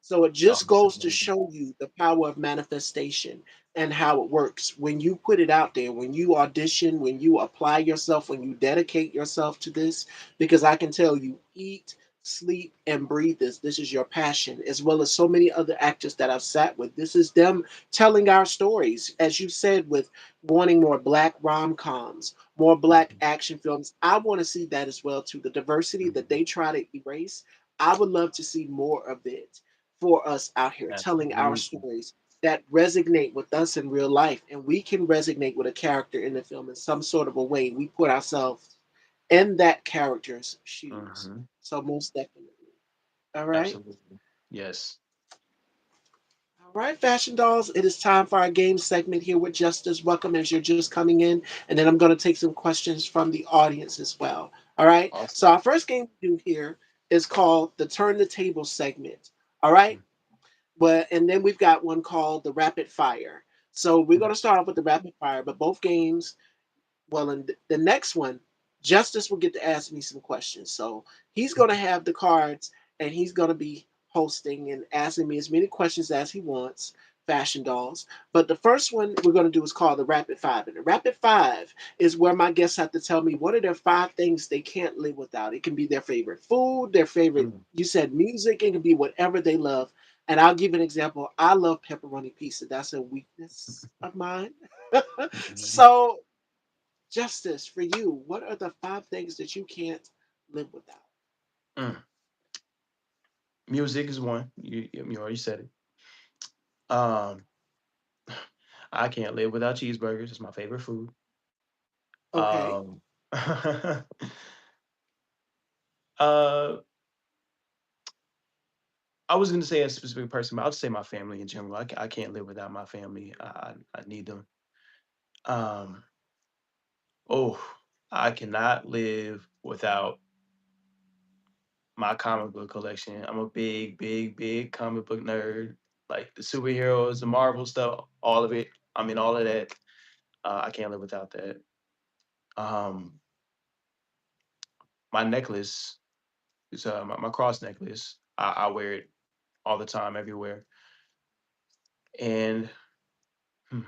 So it Oh, just that's goes to amazing. show you the power of manifestation and how it works. When you put it out there, when you audition, when you apply yourself, when you dedicate yourself to this, because I can tell you, eat, sleep, and breathe this. This is your passion, as well as so many other actors that I've sat with. This is them telling our stories, as you said, with wanting more black rom coms, more black Mhm, action films. I want to see that as well too. The diversity that mhm. they try to erase, I would love to see more of it for us out here telling our Absolutely. stories that resonate with us in real life, and we can resonate with a character in the film in some sort of a way. We put ourselves in that character's shoes. Mhm. So most definitely. All right. Absolutely. Yes. All right, fashion dolls, it is time for our game segment here with Justice. Welcome as you're just coming in, and then I'm going to take some questions from the audience as well. All right, so Awesome. our first game we do here is called the Turn the Table segment. All right, Mm, but and then we've got one called the Rapid Fire. So we're going okay. to start off with the Rapid Fire, but both games, well, in the next one, Justice will get to ask me some questions. So he's going to have the cards and he's going to be hosting and asking me as many questions as he wants, fashion dolls. But the first one we're going to do is called the Rapid Five. And the Rapid Five is where my guests have to tell me what are their five things they can't live without. It can be their favorite food, their favorite, Mm, you said music, it can be whatever they love. And I'll give an example. I love pepperoni pizza. That's a weakness of mine. mhm. So Justice, for you, what are the five things that you can't live without? Mm. Music is one. You already said it. Um, I can't live without cheeseburgers. It's my favorite food. Okay. Uh, I was going to say a specific person, but I'll just say my family in general. I can't live without my family. I need them. Um, oh, I cannot live without my comic book collection. I'm a big, big, big comic book nerd. Like the superheroes, the Marvel stuff, all of it. I mean, all of that. I can't live without that. Um, my necklace is my cross necklace. I wear it all the time, everywhere. And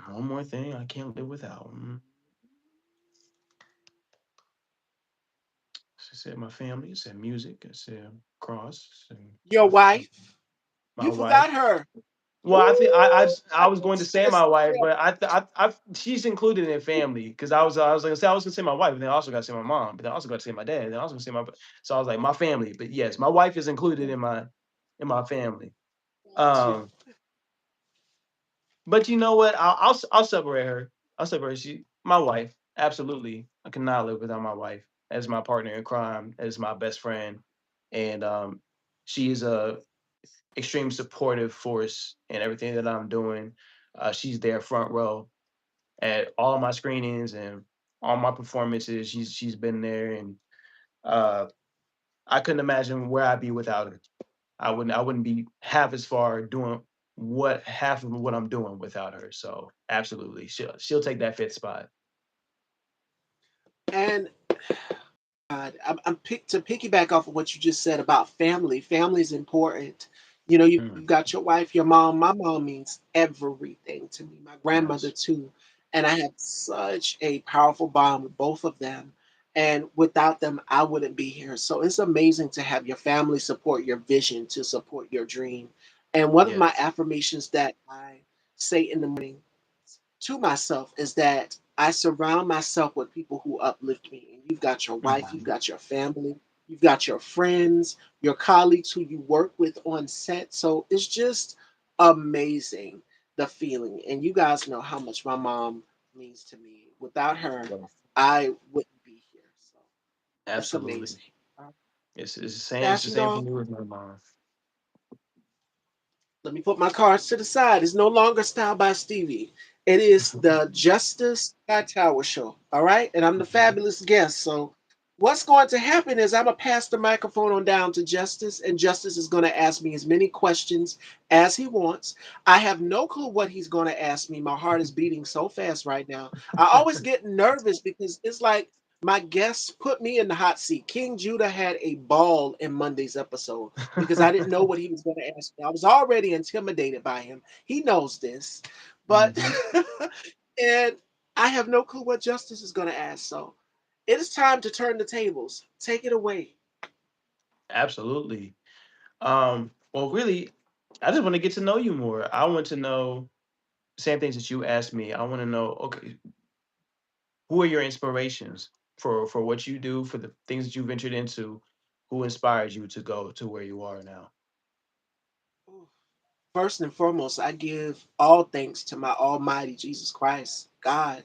one more thing I can't live without. I said my family. I said music. I said cross and Your wife, my you wife. forgot her. Well, I think Ooh, I I was can't going to say stress my that wife, enough. but she's included in family because I was gonna say I was gonna say my wife, and then I also got to say my mom, but then I also got to say my dad, and then I was gonna say my so I was like my family, but yes, my wife is included in my family. Got you. Um, but you know what? I'll separate her. I'll separate she my wife. Absolutely, I cannot live without my wife as my partner in crime, as my best friend, and she is a extreme supportive force in everything that I'm doing. She's there front row at all my screenings and all my performances. She's been there, and uh, I couldn't imagine where I'd be without her. I wouldn't be half as far doing what half of what I'm doing without her. So absolutely, she'll take that fifth spot. And to piggyback off of what you just said about family. Family is important. You know, you've Mm, got your wife, your mom. My mom means everything to me. My grandmother yes. too, and I have such a powerful bond with both of them. And without them, I wouldn't be here. So it's amazing to have your family support your vision, to support your dream. And one of my Yes. affirmations that I say in the morning to myself is that I surround myself with people who uplift me. And you've got your wife, you've Mhm. got your family, you've got your friends, your colleagues who you work with on set. So it's just amazing the feeling. And you guys know how much my mom means to me. Without her, Yes. I wouldn't be here. So that's Absolutely. amazing. It's the same. It's the Fashion same for doll. me with my mom. Let me put my cards to the side. It's no longer Style by Stevie. It is the Justice Tower Show. All right. And I'm the Mhm. fabulous guest. So, what's going to happen is I'm going to pass the microphone on down to Justice, and Justice is going to ask me as many questions as he wants. I have no clue what he's going to ask me. My heart is beating so fast right now. I always get nervous because it's like My guests put me in the hot seat. King Judah had a ball in Monday's episode because I didn't know what he was going to ask me. I was already intimidated by him. He knows this, but Hmm. and I have no clue what Justice is going to ask. So it is time to turn the tables. Take it away. Absolutely. Well, really, I just want to get to know you more. I want to know same things that you asked me. I want to know, okay, who are your inspirations for what you do, for the things that you ventured into? Who inspired you to go to where you are now? First and foremost, I give all thanks to my Almighty Jesus Christ, God.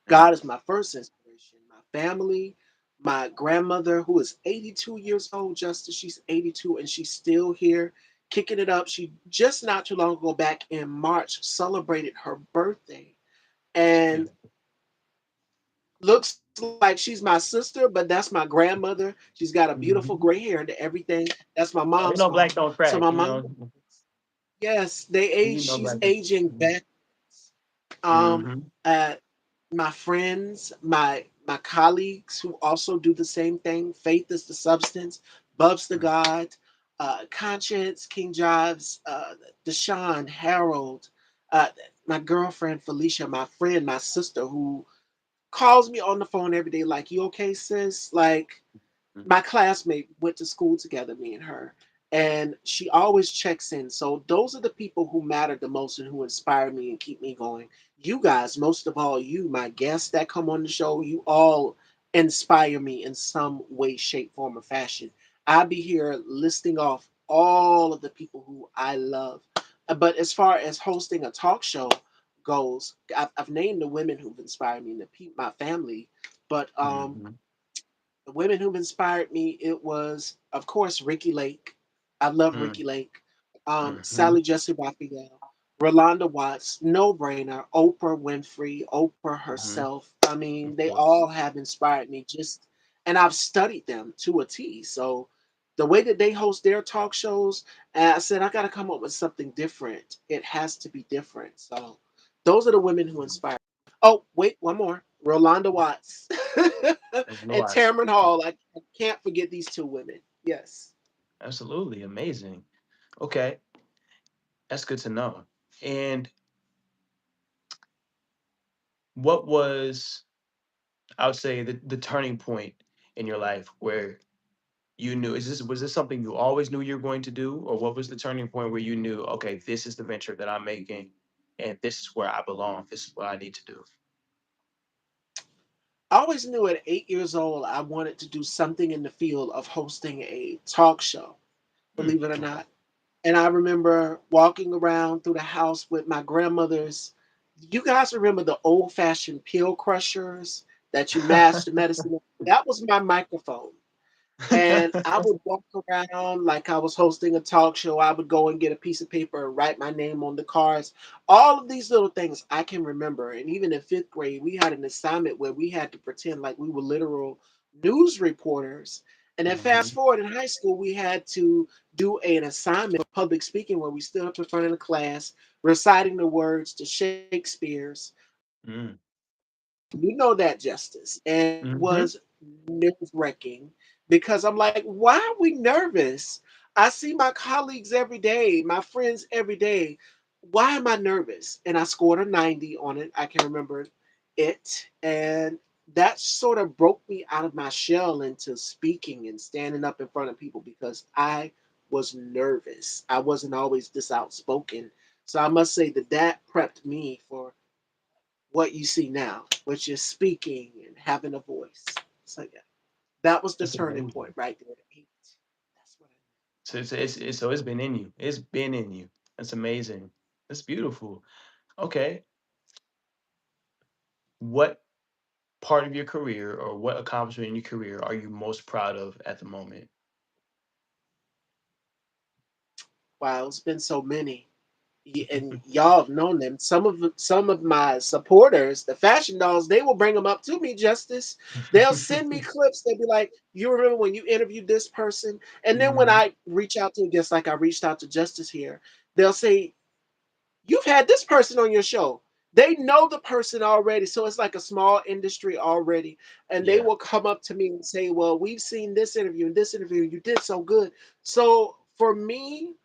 Mm, God is my first inspiration. My family, my grandmother, who is 82 years old, Justice, she's 82 and she's still here kicking it up. She just not too long ago, back in March, celebrated her birthday it's and beautiful. looks like she's my sister, but that's my grandmother. She's got a beautiful Hmm. gray hair and everything. That's my Oh, you mom's know, mom. black don't So crack. my mom, yes, they age. You know, She's black. aging back. Um, Mm-hmm. uh, my friends, my colleagues who also do the same thing. Faith is the substance. Bubs the God, Conscience, King Jives, Deshaun, Harold, uh, my girlfriend Felicia, my friend, my sister who calls me on the phone every day, like, "You okay, sis?" Like, my classmate went to school together, me and her, and she always checks in. So those are the people who matter the most and who inspire me and keep me going. You guys, most of all, you, my guests that come on the show, you all inspire me in some way, shape, form, or fashion. I'll be here listing off all of the people who I love. But as far as hosting a talk show goes, I've named the women who've inspired me and my family. But Mm-hmm. the women who've inspired me, it was, of course, Ricky Lake. I love Ricky Lake. Mm-hmm. Sally Jesse Raphael, Rolanda Watts, no brainer, Oprah Winfrey, Oprah Hmm. herself. I mean, Of they course. all have inspired me just, and I've studied them to a T. So the way that they host their talk shows, I said, I got to come up with something different. It has to be different. So those are the women who inspire. Oh, wait, one more. Rolanda Watts There's no and watch. Tamron Hall. I can't forget these two women. Yes. Absolutely amazing. Okay, that's good to know. And what was, I would say, the turning point in your life where you knew, is this was this something you always knew you were going to do, or what was the turning point where you knew, okay, this is the venture that I'm making, and this is where I belong. This is what I need to do. I always knew at 8 years old I wanted to do something in the field of hosting a talk show, Hmm. believe it or not. And I remember walking around through the house with my grandmother's. You guys remember the old fashioned pill crushers that you mashed the medicine with? That was my microphone. And I would walk around like I was hosting a talk show. I would go and get a piece of paper and write my name on the cards. All of these little things I can remember. And even in fifth grade, we had an assignment where we had to pretend like we were literal news reporters. And then fast Hmm. forward in high school, we had to do an assignment of public speaking where we stood up in front of the class, reciting the words to Shakespeare's Hmm. you know that, Justice. And it Hmm. was nerve wracking because I'm like, why are we nervous? I see my colleagues every day, my friends every day. Why am I nervous? And I scored a 90 on it. I can remember it. And that sort of broke me out of my shell into speaking and standing up in front of people because I was nervous. I wasn't always this outspoken. So I must say that that prepped me for what you see now, which is speaking and having a voice. So yeah, that was the That's turning point amazing. right there at 8. That's what So so it's been in you. It's been in you. That's amazing. That's beautiful. Okay, what part of your career or what accomplishment in your career are you most proud of at the moment? wow, it's been so many. And y'all have known them. Some of my supporters, the fashion dolls, they will bring them up to me, Justice. They'll send me clips. They'll be like, "You remember when you interviewed this person?" And then when Mhm. I reach out to, just like I reached out to Justice here, they'll say, "You've had this person on your show. They know the person already, so it's like a small industry already, and they Yeah. will come up to me and say, "Well, we've seen this interview and this interview. You did so good." So for me,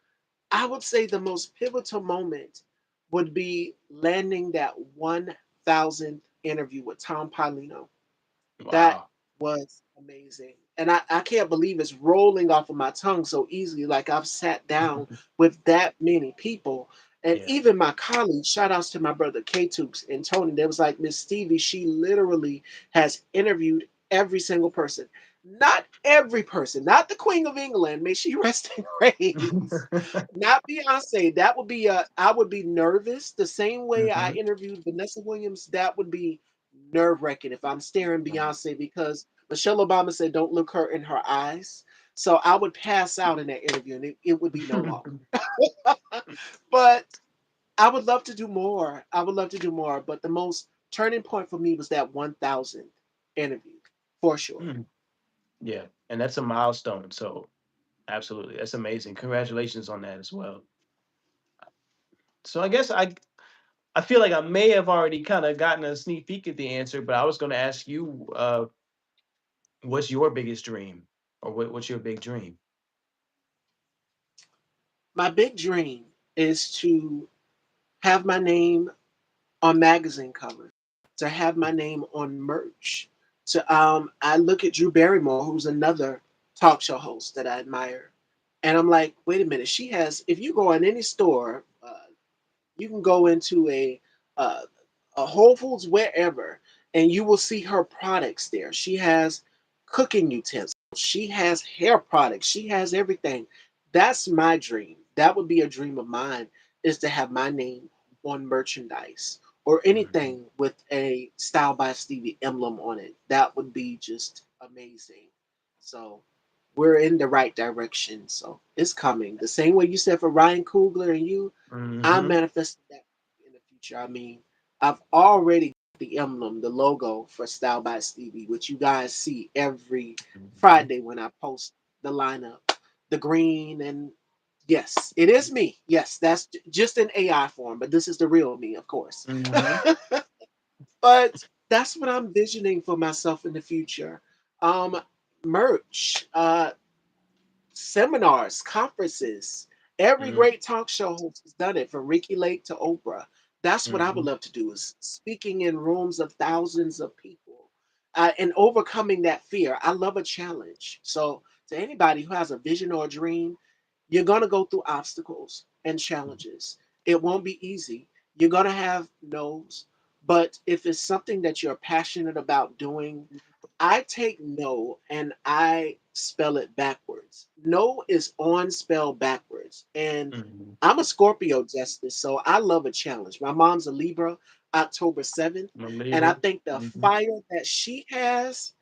I would say the most pivotal moment would be landing that 1,000th interview with Tom Paulino. That Wow. was amazing. And I can't believe it's rolling off of my tongue so easily. Like I've sat down with that many people. And Yeah. even my colleagues, shout outs to my brother K Tukes and Tony, they was like, Miss Stevie, she literally has interviewed every single person. Not every person, not the Queen of England, may she rest in grace. Not Beyonce. That would be I would be nervous. The same way I Hmm. interviewed Vanessa Williams, that would be nerve-wracking if I'm staring Beyonce because Michelle Obama said don't look her in her eyes. So I would pass out in that interview and it would be no longer. But I would love to do more. I would love to do more. But the most turning point for me was that 1,000th interview for sure. Mm. Yeah, and that's a milestone. So absolutely, that's amazing. Congratulations on that as well. So I guess I feel like I may have already kind of gotten a sneak peek at the answer, but I was going to ask you, what's your biggest dream, or what's your big dream? My big dream is to have my name on magazine covers, to have my name on merch. To I look at Drew Barrymore, who's another talk show host that I admire, and I'm like, wait a minute, she has. If you go in any store, you can go into uh, a Whole Foods wherever, and you will see her products there. She has cooking utensils. She has hair products. She has everything. That's my dream. That would be a dream of mine is to have my name on merchandise or Mhm. anything with a Style by Stevie emblem on it. That would be just amazing. So we're in the right direction. So it's coming. The same way you said for Ryan Coogler and you, I'm Mhm. manifesting that in the future. I mean, I've already got the emblem, the logo for Style by Stevie, which you guys see every Mhm. Friday when I post the lineup, the green, and yes, it is me. Yes, that's just in AI form, but this is the real me, of course. Mhm. But that's what I'm visioning for myself in the future. Um, merch, seminars, conferences. Every Mhm. great talk show host has done it, from Ricky Lake to Oprah. That's what I would Mhm. love to do is speaking in rooms of thousands of people and overcoming that fear. I love a challenge. So to anybody who has a vision or a dream, you're going to go through obstacles and challenges. It won't be easy. You're going to have no's, but if it's something that you're passionate about doing, I take no and I spell it backwards. No is on spelled backwards. And Mhm. I'm a Scorpio justice, so I love a challenge. My mom's a Libra, October 7th. My And I neighbor. think the Mhm. fire that she has,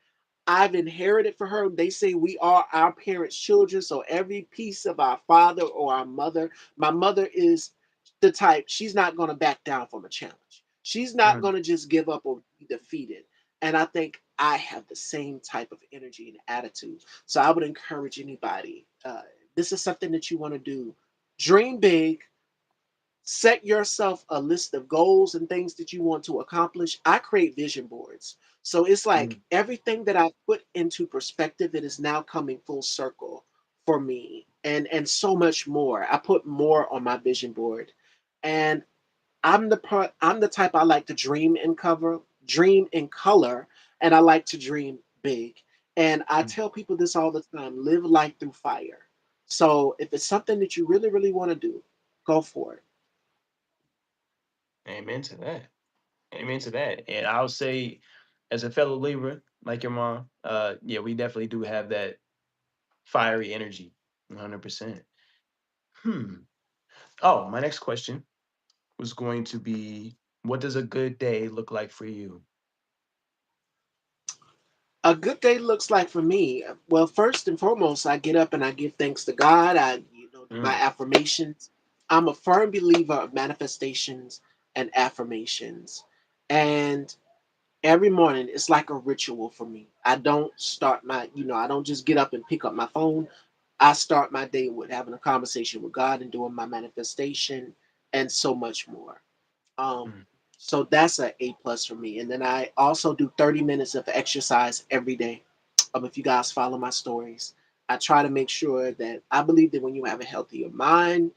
I've inherited for her. They say we are our parents' children. So every piece of our father or our mother, my mother is the type, she's not going to back down from a challenge. She's not Mm. going to just give up or be defeated. And I think I have the same type of energy and attitude. So I would encourage anybody, this is something that you want to do. Dream big, set yourself a list of goals and things that you want to accomplish. I create vision boards. So it's like Mm. everything that I put into perspective, it is now coming full circle for me and so much more. I put more on my vision board. And I'm the type I like to dream in cover, dream in color, and I like to dream big. And I Mm. tell people this all the time, live life through fire. So if it's something that you really, really want to do, go for it. Amen to that. Amen to that. And I'll say, as a fellow Libra, like your mom, yeah, we definitely do have that fiery energy, 100%. Hmm. Oh, my next question was going to be, what does a good day look like for you? A good day looks like for me, well, first and foremost, I get up and I give thanks to God. I, do my Mm. affirmations. I'm a firm believer of manifestations and affirmations. And every morning it's like a ritual for me. I don't start I don't just get up and pick up my phone. I start my day with having a conversation with God and doing my manifestation and so much more. Um, Mm. So that's a A plus for me. And then I also do 30 minutes of exercise every day. If you guys follow my stories, I try to make sure that I believe that when you have a healthier mind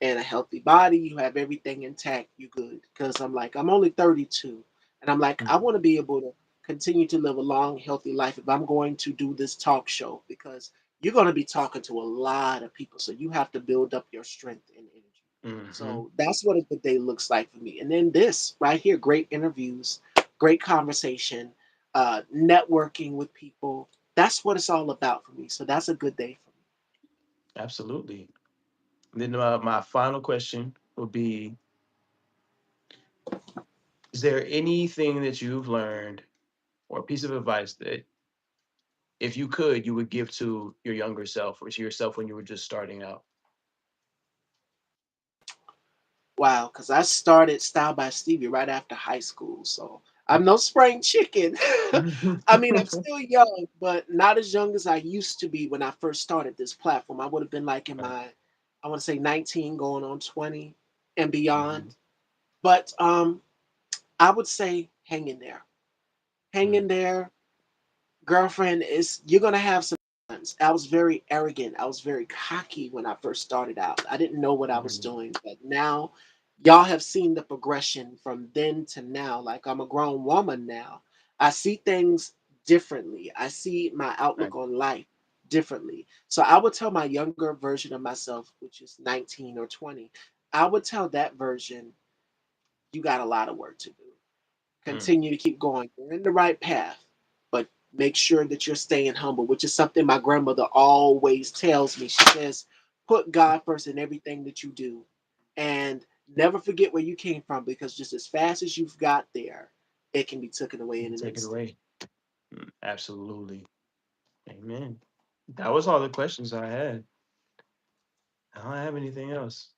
and a healthy body, you have everything intact, you good. Because I'm like, I'm only 32. And I'm like, I Mm. want to be able to continue to live a long, healthy life if I'm going to do this talk show because you're going to be talking to a lot of people. So you have to build up your strength and energy. Hmm. So that's what a good day looks like for me. And then this right here, great interviews, great conversation, networking with people. That's what it's all about for me. So that's a good day for me. Absolutely. Then my final question would be: is there anything that you've learned or a piece of advice that, if you could, you would give to your younger self or to yourself when you were just starting out? Wow, because I started Style by Stevie right after high school. So I'm no spring chicken. I mean, I'm still young, but not as young as I used to be when I first started this platform. I would have been like in Right. my, I want to say 19 going on 20 and Mhm. beyond. But I would say hang in there. Hang in Mm. there, girlfriend. Is you're gonna have some times. I was very arrogant. I was very cocky when I first started out. I didn't know what I was Mhm. doing, but now y'all have seen the progression from then to now. Like I'm a grown woman now. I see things differently. I see my Right. outlook on life differently. So I would tell my younger version of myself, which is 19 or 20, I would tell that version, you got a lot of work to do. Mm. Continue to keep going. You're in the right path, but make sure that you're staying humble, which is something my grandmother always tells me. She says, put God first in everything that you do and never forget where you came from because just as fast as you've got there, it can be taken away in You an take it instant. away. Absolutely. Amen. That was all the questions I had. I don't have anything else.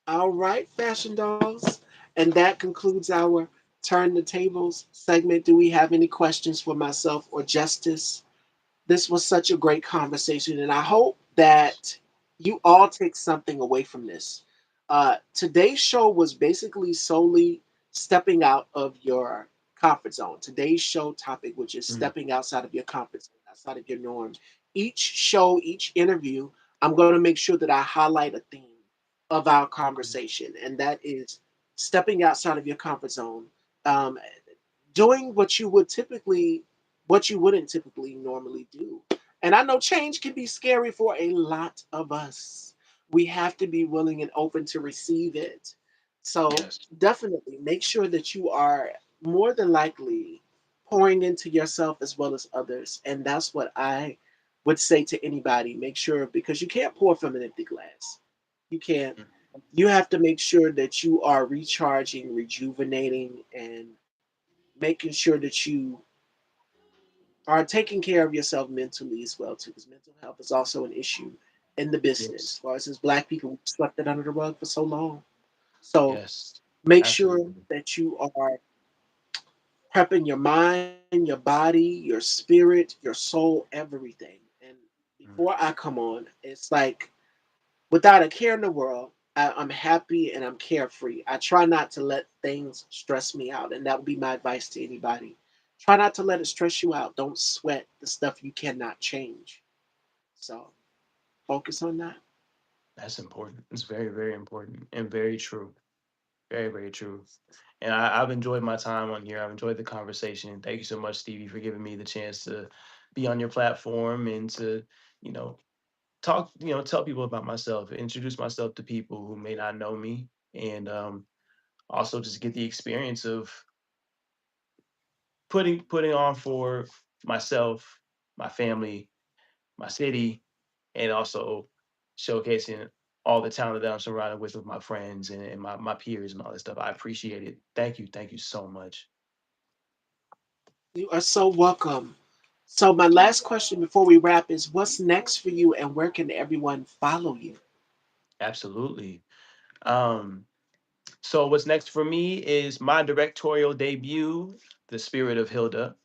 All right, fashion dolls. And that concludes our Turn the Tables segment. Do we have any questions for myself or Justice? This was such a great conversation, and I hope that you all take something away from this. Today's show was basically solely stepping out of your comfort zone. Today's show topic, which is Mm. stepping outside of your comfort zone, outside of your norm. Each show, each interview, I'm going to make sure that I highlight a theme of our Okay. conversation, and that is stepping outside of your comfort zone. Um, Doing what you wouldn't typically normally do. And I know change can be scary for a lot of us. We have to be willing and open to receive it. So Yes. definitely make sure that you are more than likely pouring into yourself as well as others. And that's what I would say to anybody. Make sure because you can't pour from an empty glass. You can't. Mm. You have to make sure that you are recharging, rejuvenating, and making sure that you are taking care of yourself mentally as well too, because mental health is also an issue in the business. Yes. For us as Black people, we swept it under the rug for so long. So Yes. make sure Absolutely. that you are prepping your mind, your body, your spirit, your soul, everything. And before Mm. I come on, it's like without a care in the world, I'm happy and I'm carefree. I try not to let things stress me out, and that would be my advice to anybody. Try not to let it stress you out. Don't sweat the stuff you cannot change. So focus on that. That's important. It's very, very important and very true. Very, very true. And I've enjoyed my time on here. I've enjoyed the conversation. Thank you so much, Stevie, for giving me the chance to be on your platform and to, you know, talk, tell people about myself, introduce myself to people who may not know me, and also just get the experience of putting on for myself, my family, my city, and also showcasing all the talent that I'm surrounded with my friends and my peers and all this stuff. I appreciate it. Thank you. Thank you so much. You are so welcome. So my last question before we wrap is what's next for you and where can everyone follow you? Absolutely. Um, so what's next for me is my directorial debut, The Spirit of Hilda,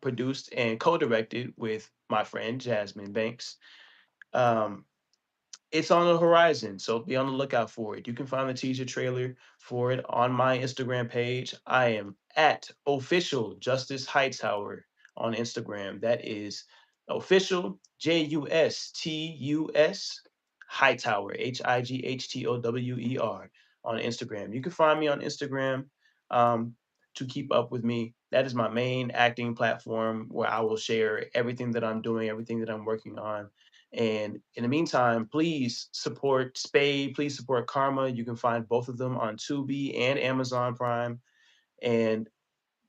produced and co-directed with my friend Jasmine Banks. Um, It's on the horizon, so be on the lookout for it. You can find the teaser trailer for it on my Instagram page. I am at official Justice Hightower on Instagram. That is official JUSTUS Hightower HIGHTOWER on Instagram. You can find me on Instagram um, to keep up with me. That is my main acting platform where I will share everything that I'm doing, everything that I'm working on. And in the meantime, please support Spade. Please support Karma. You can find both of them on Tubi and Amazon Prime. And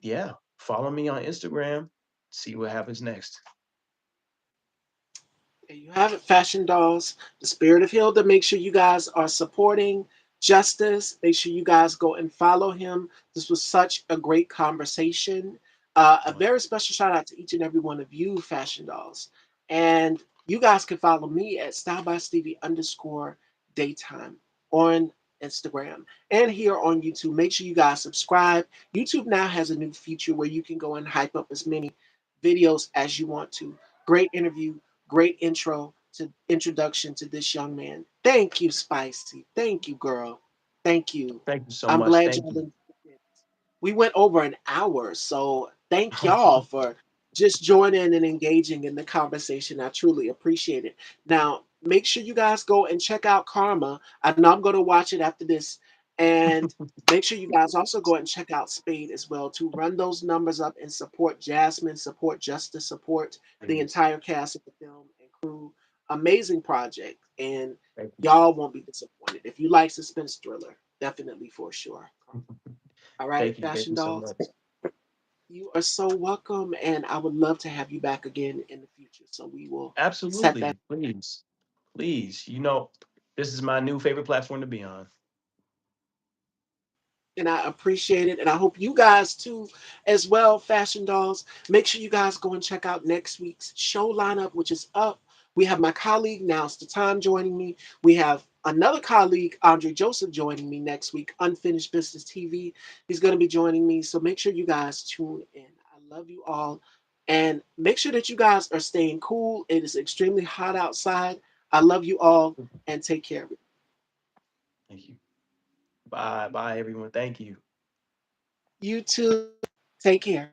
yeah, follow me on Instagram. See what happens next. There you have it, Fashion Dolls. The Spirit of Hilda. Make sure you guys are supporting Justice. Make sure you guys go and follow him. This was such a great conversation. A very special shout out to each and every one of you, Fashion Dolls. And you guys can follow me at Style by Stevie underscore daytime on Instagram and here on YouTube. Make sure you guys subscribe. YouTube now has a new feature where you can go and hype up as many videos as you want to. Great interview, great introduction to this young man. Thank you, Spicy. Thank you, girl. Thank you. Thank you so I'm much. glad Thank y'all you. didn't. We went over an hour, so thank y'all for just joining and engaging in the conversation. I truly appreciate it. Now, make sure you guys go and check out Karma. I know I'm going to watch it after this. And make sure you guys also go and check out Spade as well to run those numbers up and support Jasmine, support Justice, support the Please. entire cast of the film and crew. Amazing project. And Thank you. y'all won't be disappointed. If you like suspense thriller, definitely for sure. All right, Thank you. Thank Fashion you so Dolls. much. You are so welcome, and I would love to have you back again in the future. So we will set that. Absolutely. Please. Please. This is my new favorite platform to be on. And I appreciate it. And I hope you guys too, as well, Fashion Dolls. Make sure you guys go and check out next week's show lineup, which is up. We have my colleague Now's the Time joining me. We have another colleague, Andre Joseph, joining me next week, Unfinished Business TV. He's going to be joining me. So make sure you guys tune in. I love you all. And make sure that you guys are staying cool. It is extremely hot outside. I love you all and take care. Thank you. Bye. Bye, everyone. Thank you. You too. Take care.